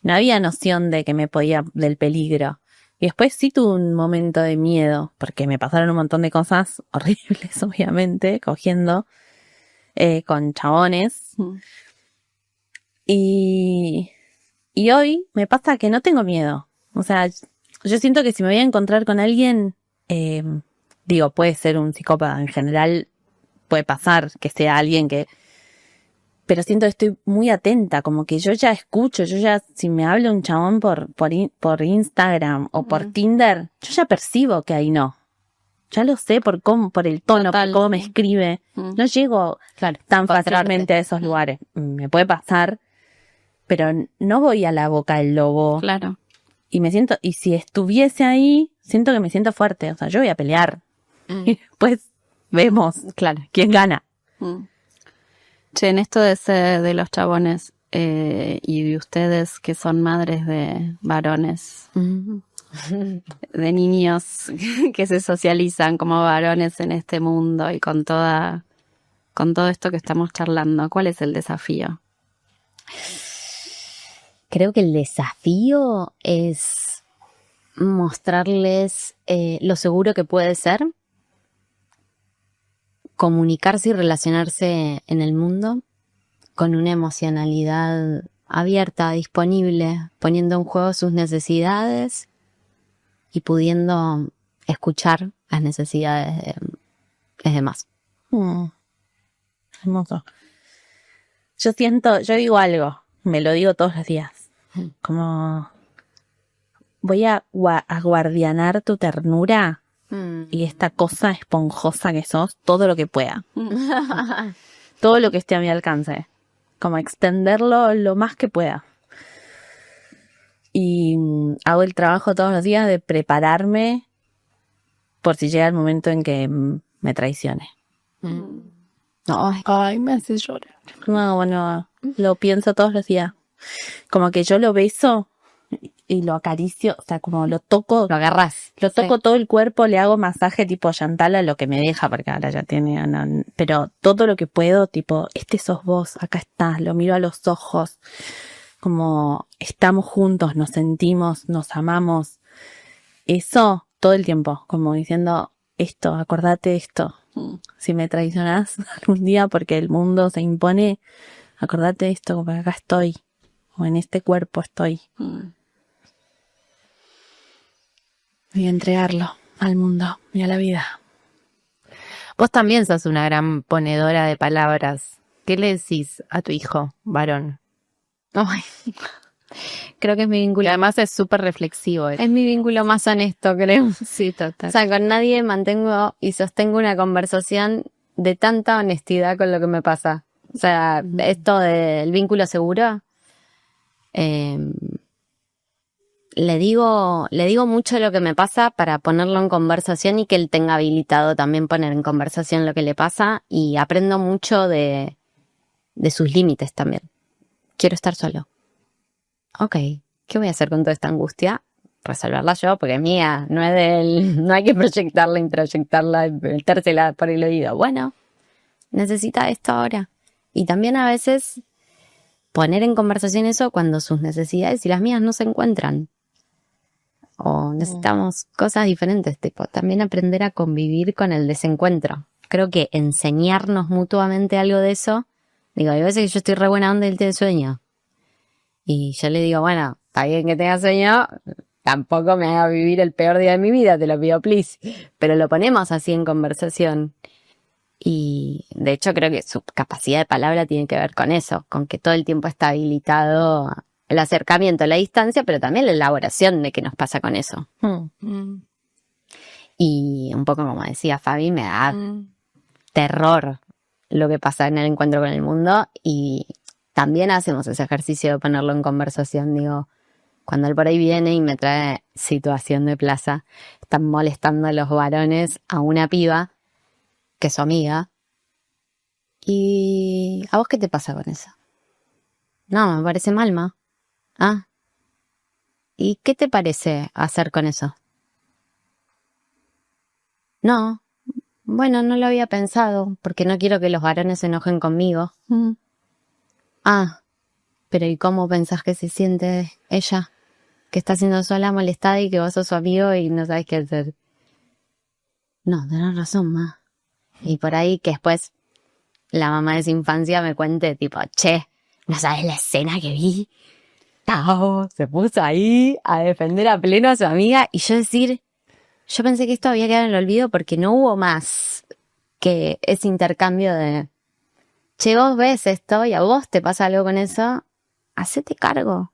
no había noción de que me podía, del peligro. Y después sí tuve un momento de miedo, porque me pasaron un montón de cosas horribles, obviamente, cogiendo con chabones. Y hoy me pasa que no tengo miedo. O sea, yo siento que si me voy a encontrar con alguien, digo, puede ser un psicópata en general, puede pasar que sea alguien que... Pero siento que estoy muy atenta, como que yo ya escucho, yo ya, si me habla un chabón por Instagram o por Tinder, yo ya percibo que ahí no. Ya lo sé por cómo, por el tono, Total. por cómo me escribe. No llego tan fácilmente a esos lugares. Me puede pasar, pero no voy a la boca del lobo. Claro. Y me siento, y si estuviese ahí, siento que me siento fuerte. O sea, yo voy a pelear. Y después vemos quién gana. Che, en esto de los chabones y de ustedes que son madres de varones, de niños que se socializan como varones en este mundo y con todo esto que estamos charlando, ¿cuál es el desafío? Creo que el desafío es mostrarles lo seguro que puede ser, comunicarse y relacionarse en el mundo con una emocionalidad abierta, disponible, poniendo en juego sus necesidades y pudiendo escuchar las necesidades de los demás. Hermoso. Yo digo algo, me lo digo todos los días, como voy a guardianar tu ternura y esta cosa esponjosa que sos, todo lo que pueda. Todo lo que esté a mi alcance. Como extenderlo lo más que pueda. Y hago el trabajo todos los días de prepararme por si llega el momento en que me traicione. Ay, me hace llorar. No, bueno, lo pienso todos los días. Como que yo lo beso y lo acaricio, o sea, como lo toco. Lo agarrás. Lo toco todo el cuerpo, le hago masaje tipo Chantal a lo que me deja, porque ahora ya tiene... No, pero todo lo que puedo, tipo, sos vos, acá estás, lo miro a los ojos. Como estamos juntos, nos sentimos, nos amamos. Eso todo el tiempo, como diciendo esto, acordate esto. Si me traicionás algún día porque el mundo se impone, acordate esto, como acá estoy, o en este cuerpo estoy. Y entregarlo al mundo y a la vida. Vos también sos una gran ponedora de palabras. ¿Qué le decís a tu hijo, varón? Ay, creo que es mi Y vínculo. además es súper reflexivo. Es mi vínculo más honesto, creo. Sí, total. O sea, con nadie mantengo y sostengo una conversación de tanta honestidad con lo que me pasa. O sea, esto del vínculo seguro, le digo mucho lo que me pasa para ponerlo en conversación y que él tenga habilitado también poner en conversación lo que le pasa, y aprendo mucho de sus límites también. Quiero estar solo. Ok, ¿qué voy a hacer con toda esta angustia? Resolverla yo, porque es mía, no es de él. No hay que proyectarla, introyectarla, metérsela por el oído. Bueno, necesita esto ahora. Y también a veces poner en conversación eso cuando sus necesidades y las mías no se encuentran. O necesitamos cosas diferentes, tipo, también aprender a convivir con el desencuentro. Creo que enseñarnos mutuamente algo de eso. Digo, hay veces que yo estoy re buena onda y él tiene sueño. Y yo le digo, bueno, está bien que tenga sueño, tampoco me haga vivir el peor día de mi vida, te lo pido, please. Pero lo ponemos así en conversación. Y de hecho creo que su capacidad de palabra tiene que ver con eso, con que todo el tiempo está habilitado el acercamiento, la distancia, pero también la elaboración de qué nos pasa con eso. Y un poco como decía Fabi, me da terror lo que pasa en el encuentro con el mundo, y también hacemos ese ejercicio de ponerlo en conversación. Digo, cuando él por ahí viene y me trae situación de plaza, están molestando a los varones a una piba que es su amiga. ¿Y a vos qué te pasa con eso? No, me parece mal, ma. Ah. ¿y qué te parece hacer con eso? No, bueno, no lo había pensado, porque no quiero que los varones se enojen conmigo. Ah, pero ¿y cómo pensás que se siente ella? Que está siendo sola, molestada y que vos sos su amigo y no sabés qué hacer. No, tenés razón, ma. Y por ahí que después la mamá de su infancia me cuente tipo, che, ¿no sabes la escena que vi? Tao se puso ahí a defender a pleno a su amiga y yo pensé que esto había quedado en el olvido porque no hubo más que ese intercambio de, che, vos ves esto y a vos te pasa algo con eso, hacete cargo.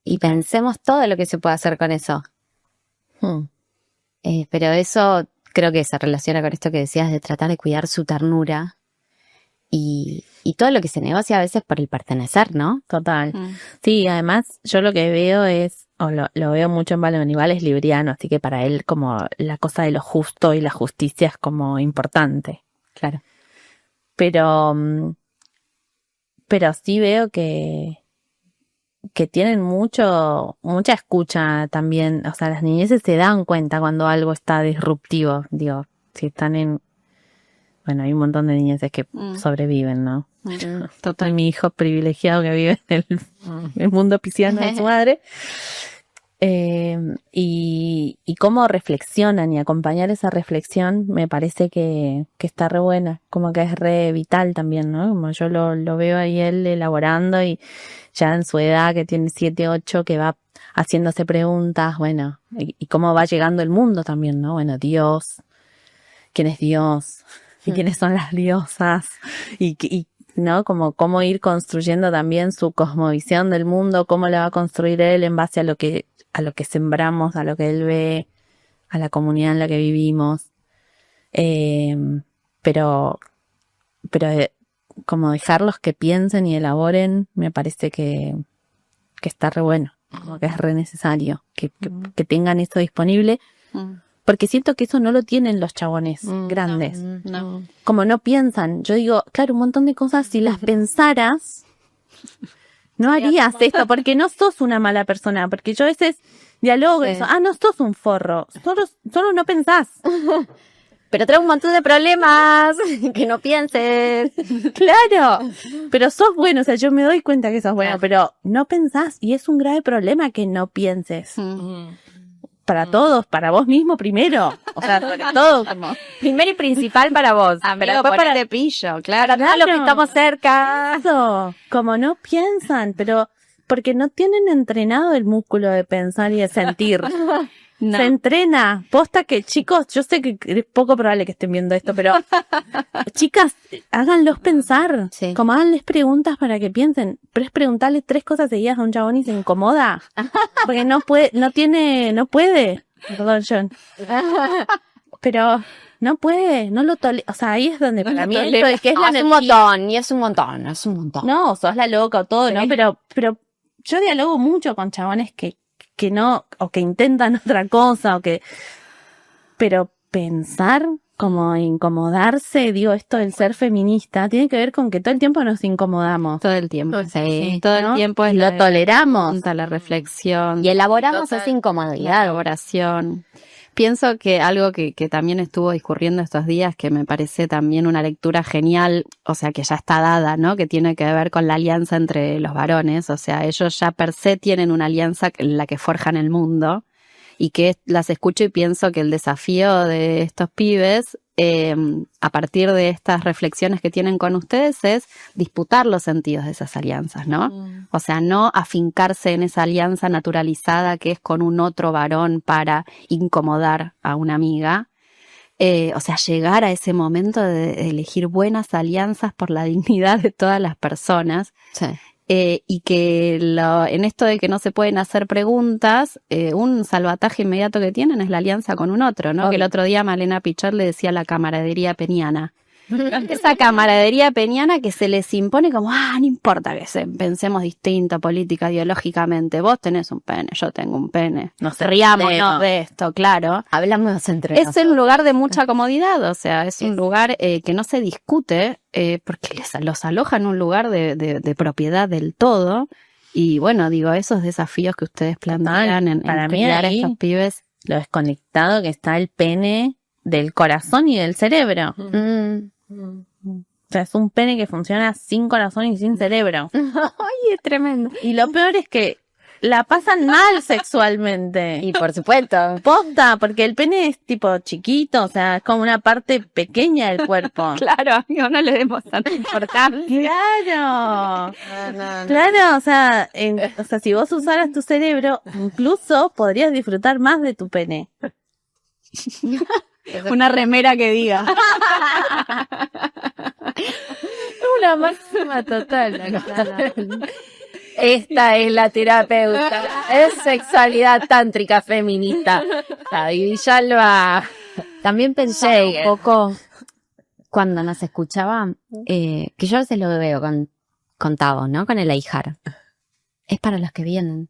Y pensemos todo lo que se puede hacer con eso. Pero eso creo que se relaciona con esto que decías de tratar de cuidar su ternura y todo lo que se negocia a veces por el pertenecer, ¿no? Total. Sí, además yo lo que veo es, o lo veo mucho en Vale Aníbal, es libriano, así que para él como la cosa de lo justo y la justicia es como importante. Claro. Pero sí veo que tienen mucha escucha también, o sea, las niñeces se dan cuenta cuando algo está disruptivo, digo, si están bueno, hay un montón de niñeces que sobreviven, ¿no? Total, mi hijo privilegiado que vive en el mundo pisciano de su madre, y cómo reflexionan y acompañar esa reflexión me parece que está re buena, como que es re vital también, ¿no? Como yo lo veo ahí él elaborando y ya en su edad que tiene 7, 8, que va haciéndose preguntas, bueno, y cómo va llegando el mundo también, ¿no? Bueno, Dios, ¿quién es Dios? ¿Y quiénes son las diosas? Y ¿no? Como cómo ir construyendo también su cosmovisión del mundo, cómo la va a construir él en base a lo que sembramos, a lo que él ve, a la comunidad en la que vivimos. Pero como dejarlos que piensen y elaboren, me parece que está re bueno, como que es re necesario que tengan eso disponible, porque siento que eso no lo tienen los chabones grandes. No. Como no piensan, yo digo, claro, un montón de cosas, si las pensaras, no harías esto, porque no sos una mala persona, porque yo a veces dialogo eso, no sos un forro, solo no pensás. Pero trae un montón de problemas, que no pienses. Claro, pero sos bueno, o sea, yo me doy cuenta que sos bueno, pero no pensás y es un grave problema que no pienses. Para todos, para vos mismo primero, o sea, para todos. Como... Primero y principal para vos, pero después para el pillo, claro. para todos los que estamos cerca. Eso, como no piensan, pero porque no tienen entrenado el músculo de pensar y de sentir. No. Se entrena. Posta que, chicos, yo sé que es poco probable que estén viendo esto, pero chicas, háganlos pensar. Sí. Como háganles preguntas para que piensen. Pero es preguntarle 3 cosas seguidas a un chabón y se incomoda. Porque no puede. Perdón, John. Pero no puede, no lo tolera. O sea, ahí es donde para mí esto es que es la Es un montón, y es un montón. No, sos la loca o todo, ¿no? Pero yo dialogo mucho con chabones que no, o que intentan otra cosa, pero pensar como incomodarse, digo, esto del ser feminista, tiene que ver con que todo el tiempo nos incomodamos. Todo el tiempo. Sí, Todo ¿no? el tiempo es Y lo toleramos. la reflexión. Y elaboramos Total. esa incomodidad. La elaboración. Pienso que algo que también estuvo discurriendo estos días, que me parece también una lectura genial, o sea, que ya está dada, ¿no? Que tiene que ver con la alianza entre los varones, o sea, ellos ya per se tienen una alianza en la que forjan el mundo, y que las escucho y pienso que el desafío de estos pibes, a partir de estas reflexiones que tienen con ustedes, es disputar los sentidos de esas alianzas, ¿no? O sea, no afincarse en esa alianza naturalizada que es con un otro varón para incomodar a una amiga. O sea, llegar a ese momento de elegir buenas alianzas por la dignidad de todas las personas. Sí. Y que en esto de que no se pueden hacer preguntas, un salvataje inmediato que tienen es la alianza con un otro, ¿no? Obvio. Que el otro día Malena Pichot le decía la camaradería peniana. Esa camaradería peniana que se les impone como, no importa que pensemos distinto política, ideológicamente, vos tenés un pene, yo tengo un pene, No sé, riámonos de esto, claro. Hablamos entre Es nosotros. un lugar de mucha comodidad, o sea, es un lugar que no se discute porque los aloja en un lugar de propiedad del todo Y bueno, digo, esos desafíos que ustedes plantean en Para mí criar a ahí- estos pibes. Lo desconectado que está el pene del corazón y del cerebro. O sea, es un pene que funciona sin corazón y sin cerebro. Ay, es tremendo. Y lo peor es que la pasan mal sexualmente. Y por supuesto. Posta, porque el pene es tipo chiquito, o sea, es como una parte pequeña del cuerpo. Claro, amigo, no le demos tanta importancia. Claro. Claro, o sea, si vos usaras tu cerebro, incluso podrías disfrutar más de tu pene. Una remera que diga. Una máxima total. Esta es la terapeuta. Es sexualidad tántrica feminista. Javi Villalba. También pensé un poco cuando nos escuchaba, que yo a veces lo veo con Tavo, ¿no? Con el Aijar. Es para los que vienen.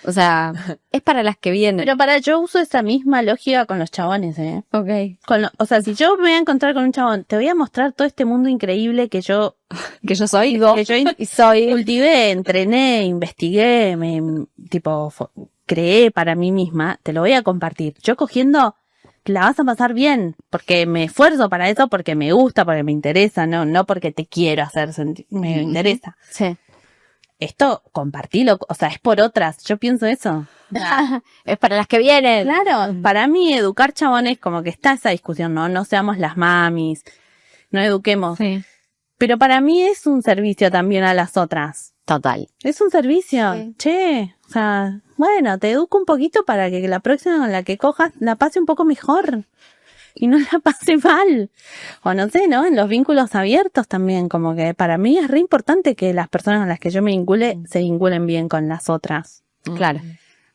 O sea, es para las que vienen. Pero yo uso esa misma lógica con los chabones, ¿eh? Ok. O sea, si yo me voy a encontrar con un chabón, te voy a mostrar todo este mundo increíble que yo soy. cultivé, entrené, investigué, creé para mí misma, te lo voy a compartir. Yo cogiendo, la vas a pasar bien, porque me esfuerzo para eso, porque me gusta, porque me interesa, no porque te quiero hacer sentir, me interesa. Sí. Esto, compartilo, o sea, es por otras, yo pienso eso. Es para las que vienen. Claro, para mí educar chabones, como que está esa discusión, no seamos las mamis, no eduquemos. Sí. Pero para mí es un servicio también a las otras. Total. Es un servicio. Che, o sea, bueno, te educo un poquito para que la próxima con la que cojas la pase un poco mejor. Y no la pase mal. O no sé, ¿no? En los vínculos abiertos también, como que para mí es re importante que las personas con las que yo me vincule se vinculen bien con las otras. Claro.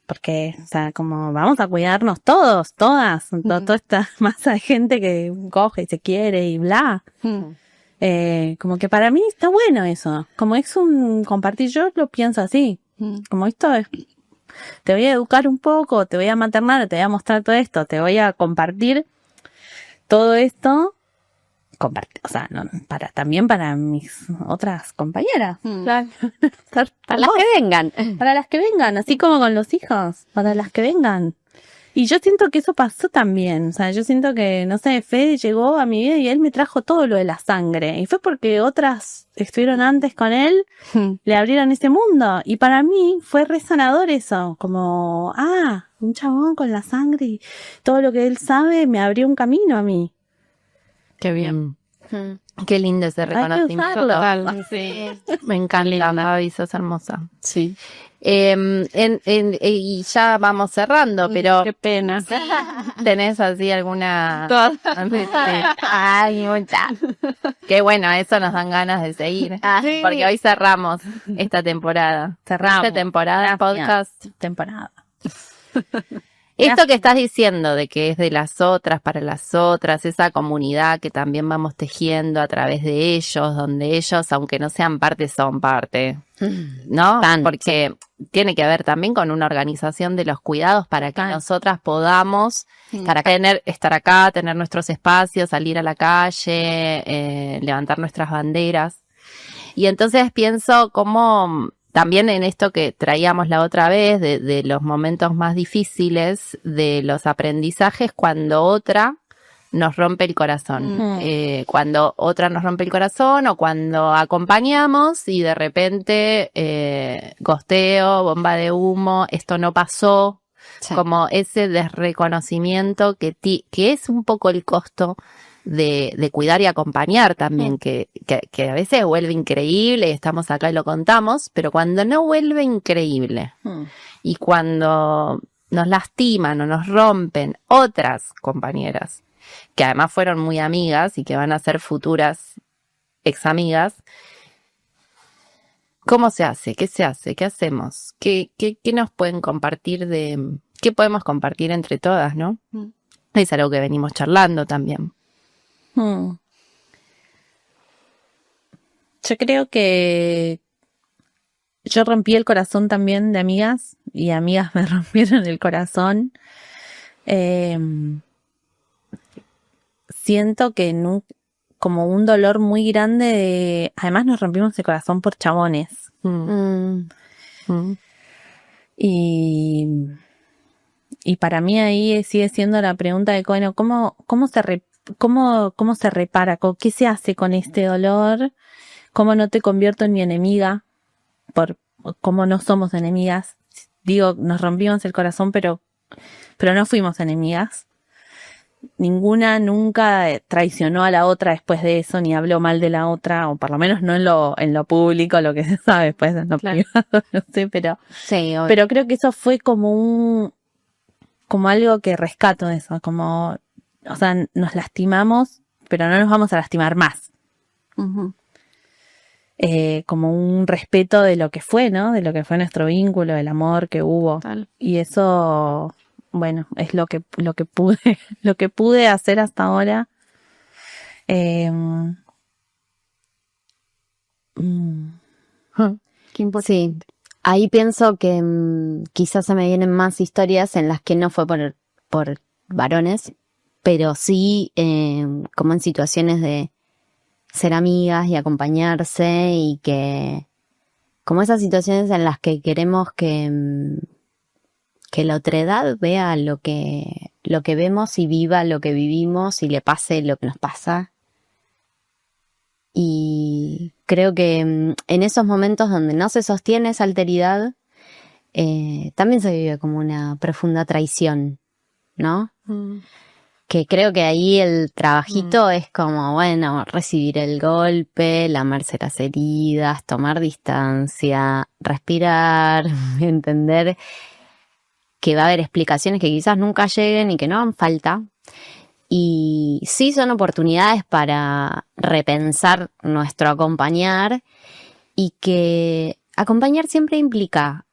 Porque, o sea, como vamos a cuidarnos todos, todas, toda esta masa de gente que coge y se quiere y bla. Como que para mí está bueno eso. Como es un compartir, yo lo pienso así. Como esto es, te voy a educar un poco, te voy a maternar, te voy a mostrar todo esto, te voy a compartir todo esto, o sea, también para mis otras compañeras. Claro. Para Para las que vengan. Para las que vengan, así como con los hijos, para las que vengan. Y yo siento que eso pasó también, o sea, yo siento que, no sé, Fede llegó a mi vida y él me trajo todo lo de la sangre. Y fue porque otras estuvieron antes con él, le abrieron ese mundo. Y para mí fue re sanador eso, como, un chabón con la sangre y todo lo que él sabe me abrió un camino a mí. Qué bien. Qué lindo ese Hay que reconocimiento. usarlo. Total. Sí. Me encanta, Fabi, sos hermosa. Sí. Y ya vamos cerrando, pero Qué pena. ¿tenés así alguna? Todas. Sí. Ay, mucha. Qué bueno, eso nos dan ganas de seguir. Sí. Porque hoy cerramos esta temporada. Cerramos. Esta temporada podcast. Temporada. Esto que estás diciendo de que es de las otras, para las otras, esa comunidad que también vamos tejiendo a través de ellos, donde ellos, aunque no sean parte, son parte, ¿no? Porque tiene que ver también con una organización de los cuidados para que nosotras podamos estar acá, tener nuestros espacios, salir a la calle, levantar nuestras banderas. Y entonces pienso cómo también en esto que traíamos la otra vez, de los momentos más difíciles, de los aprendizajes, cuando otra nos rompe el corazón. Cuando otra nos rompe el corazón o cuando acompañamos y de repente gosteo, bomba de humo, esto no pasó. Sí. Como ese desreconocimiento que es un poco el costo de cuidar y acompañar también, que a veces vuelve increíble y estamos acá y lo contamos, pero cuando no vuelve increíble y cuando nos lastiman o nos rompen otras compañeras, que además fueron muy amigas y que van a ser futuras examigas, ¿cómo se hace? ¿Qué se hace? ¿Qué hacemos? ¿Qué nos pueden compartir qué podemos compartir entre todas, no? Es algo que venimos charlando también. Yo creo que yo rompí el corazón también de amigas y amigas me rompieron el corazón. Siento que como un dolor muy grande de, además nos rompimos el corazón por chabones. Y para mí ahí sigue siendo la pregunta de, bueno, ¿cómo se repara? ¿Qué se hace con este dolor? ¿Cómo no te convierto en mi enemiga? ¿Cómo no somos enemigas? Digo, nos rompimos el corazón, pero no fuimos enemigas. Ninguna nunca traicionó a la otra después de eso, ni habló mal de la otra, o por lo menos no en lo público, lo que se sabe, después en lo privado, no sé, Sí, pero creo que eso fue como algo que rescato de eso, como, o sea, nos lastimamos, pero no nos vamos a lastimar más. Como un respeto de lo que fue, ¿no? De lo que fue nuestro vínculo, el amor que hubo. Total. Y eso, bueno, es lo que pude hacer hasta ahora. Sí, ahí pienso que quizás se me vienen más historias en las que no fue por varones, pero sí como en situaciones de ser amigas y acompañarse, y que como esas situaciones en las que queremos que la otredad vea lo que vemos y viva lo que vivimos y le pase lo que nos pasa. Y creo que en esos momentos donde no se sostiene esa alteridad, también se vive como una profunda traición, ¿no? Que creo que ahí el trabajito es como, bueno, recibir el golpe, lamerse las heridas, tomar distancia, respirar, entender que va a haber explicaciones que quizás nunca lleguen y que no hagan falta. Y sí son oportunidades para repensar nuestro acompañar, y que acompañar siempre implica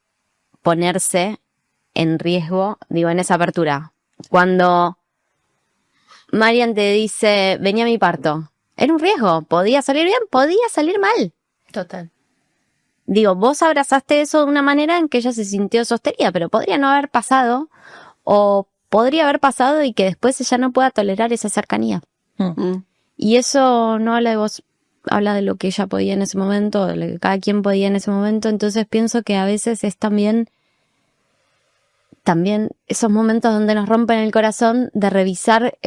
ponerse en riesgo, digo, en esa apertura. Cuando Marian te dice, vení a mi parto, era un riesgo, podía salir bien, podía salir mal. Total. Digo, vos abrazaste eso de una manera en que ella se sintió sostenida, pero podría no haber pasado, o podría haber pasado y que después ella no pueda tolerar esa cercanía. Y eso no habla de vos, habla de lo que ella podía en ese momento, de lo que cada quien podía en ese momento. Entonces pienso que a veces es también esos momentos donde nos rompen el corazón, de revisar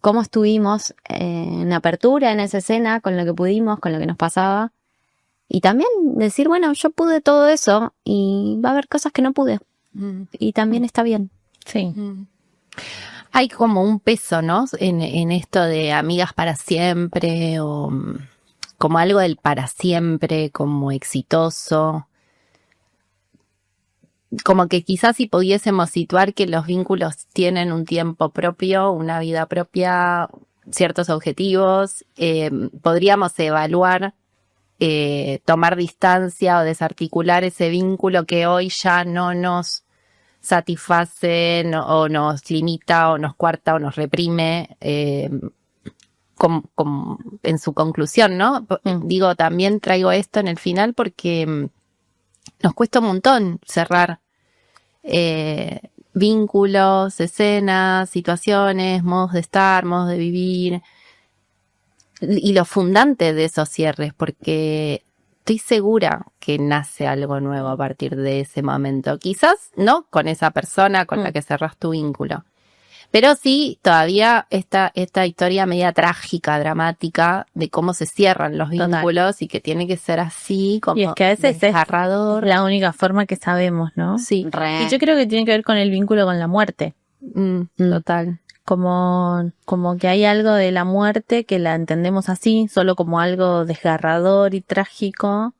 cómo estuvimos en apertura, en esa escena, con lo que pudimos, con lo que nos pasaba. Y también decir, bueno, yo pude todo eso y va a haber cosas que no pude. Y también está bien. Sí. Hay como un peso, ¿no? En esto de amigas para siempre, o como algo del para siempre, como exitoso. Como que quizás si pudiésemos situar que los vínculos tienen un tiempo propio, una vida propia, ciertos objetivos, podríamos evaluar, tomar distancia o desarticular ese vínculo que hoy ya no nos satisface, o nos limita, o nos coarta, o nos reprime, en su conclusión, ¿no? Digo, también traigo esto en el final porque nos cuesta un montón cerrar vínculos, escenas, situaciones, modos de estar, modos de vivir, y lo fundante de esos cierres, porque estoy segura que nace algo nuevo a partir de ese momento. Quizás no con esa persona con la que cerrás tu vínculo, pero sí todavía esta historia media trágica, dramática, de cómo se cierran los vínculos. Total. Y que tiene que ser así, como y es que a veces desgarrador. Es la única forma que sabemos, ¿no? Sí. Y yo creo que tiene que ver con el vínculo con la muerte. Total. Como que hay algo de la muerte que la entendemos así, solo como algo desgarrador y trágico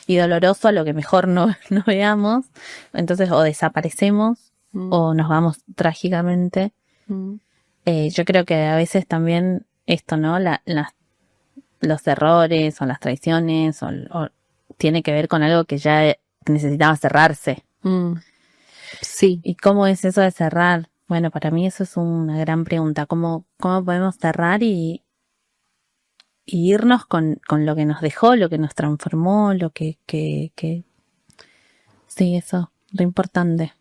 y doloroso, a lo que mejor no veamos. Entonces o desaparecemos o nos vamos trágicamente. Yo creo que a veces también esto, ¿no? Los errores o las traiciones o tiene que ver con algo que ya necesitaba cerrarse. Sí. ¿Y cómo es eso de cerrar? Bueno, para mí eso es una gran pregunta. ¿Cómo podemos cerrar y irnos con lo que nos dejó, lo que nos transformó, lo que... Sí, eso, lo importante.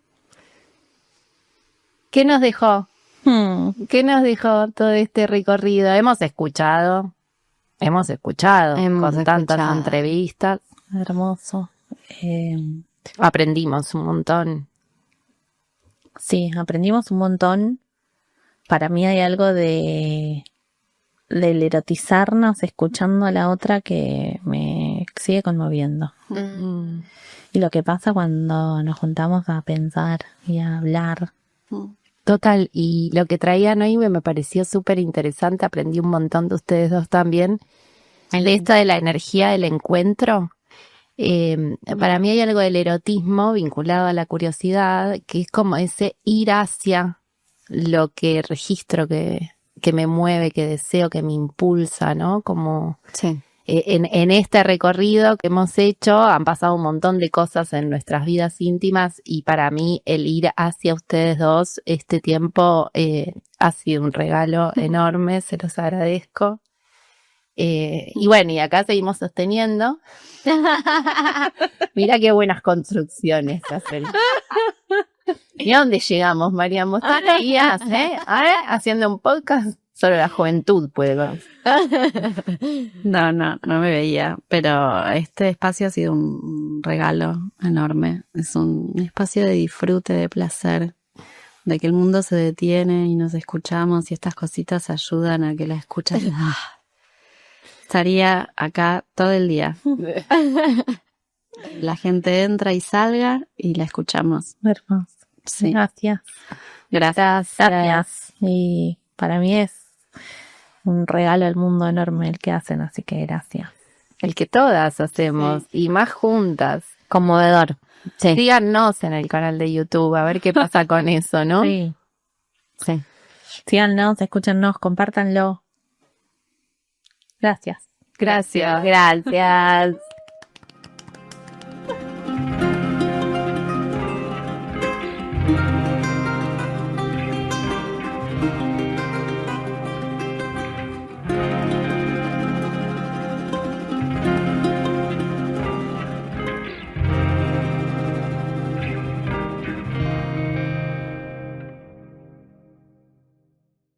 ¿Qué nos dejó? ¿Qué nos dejó todo este recorrido? Hemos escuchado hemos escuchado Hemos con tantas escuchado. entrevistas. Hermoso. Aprendimos un montón. Sí, aprendimos un montón. Para mí hay algo del erotizarnos escuchando a la otra que me sigue conmoviendo. Y lo que pasa cuando nos juntamos a pensar y a hablar. Total, y lo que traían hoy me pareció súper interesante, aprendí un montón de ustedes dos también, de esto de la energía del encuentro. Para mí hay algo del erotismo vinculado a la curiosidad, que es como ese ir hacia lo que registro, que me mueve, que deseo, que me impulsa, ¿no? Como Sí. en este recorrido que hemos hecho han pasado un montón de cosas en nuestras vidas íntimas y para mí el ir hacia ustedes dos este tiempo ha sido un regalo enorme, se los agradezco. Y bueno, y acá seguimos sosteniendo. Mira qué buenas construcciones hacen. ¿Y a dónde llegamos, María? ¿Vos te veías, haciendo un podcast? Solo la juventud puede conocer. No me veía, pero este espacio ha sido un regalo enorme. Es un espacio de disfrute, de placer, de que el mundo se detiene y nos escuchamos y estas cositas ayudan a que la escucha. Estaría acá todo el día. La gente entra y salga y la escuchamos. Hermoso. Sí. Gracias. Gracias. Y para mí es un regalo al mundo enorme el que hacen, así que gracias. El que todas hacemos y más juntas. Conmovedor. Sí. Síganos en el canal de YouTube, a ver qué pasa con eso, ¿no? Sí. Sí. Síganos, escúchennos, compártanlo. Gracias. Gracias. Gracias.